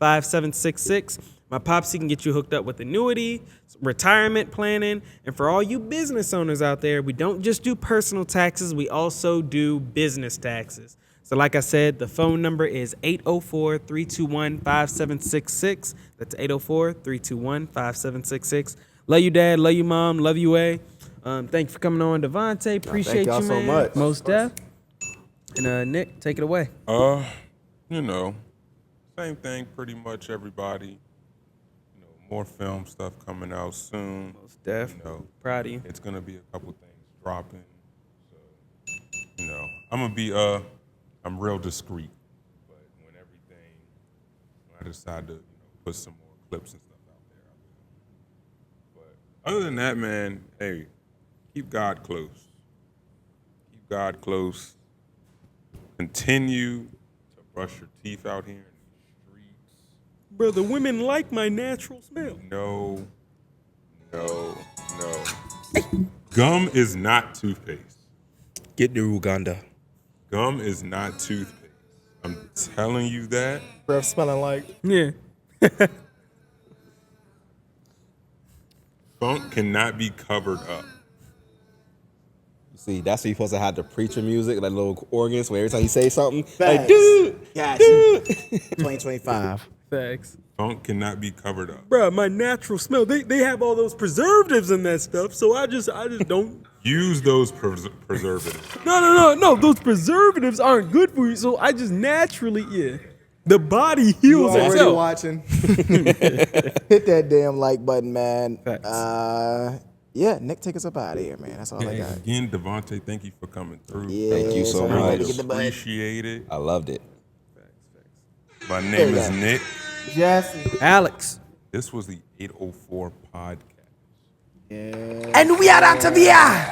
804-321-5766. My Popsy can get you hooked up with annuity, retirement planning, and for all you business owners out there, we don't just do personal taxes, we also do business taxes. So like I said, the phone number is 804-321-5766. That's 804-321-5766. Love you, Dad. Love you, Mom. Love you, A. Thank you for coming on, Devonte. Appreciate y'all you, so man. much. Most def. And Nick, take it away. Same thing, pretty much everybody. More film stuff coming out soon. Most def. Proud of you. It's gonna be a couple things dropping. So, I'm gonna be I'm real discreet, but when I decide to put some more clips and stuff out there, I will. But other than that, man, hey, keep God close. Keep God close. Continue to brush your teeth out here in these streets. Brother, women like my natural smell. No. Gum is not toothpaste. Get to Uganda. Gum is not toothpaste. I'm telling you that. Breath smelling like. Yeah. Funk cannot be covered up. See, that's where you're supposed to have the preacher music, like little organs, where every time you say something, Facts. like, dude, Yes. dude. 2025. Thanks. Funk cannot be covered up. Bro, my natural smell. They have all those preservatives in that stuff, so I just don't. Use those preservatives. No. Those preservatives aren't good for you, so I just naturally, the body heals Already itself. watching. Hit that damn like button, man. Facts. Yeah, Nick, take us up out of here, man. That's all I got. Again, Devonte, thank you for coming through. Yeah, Thank you so everybody much. get the button. Appreciate it. I loved it. My name is go. Nick. Jesse. Alex. This was the 804 podcast. Yeah. And we are out of here.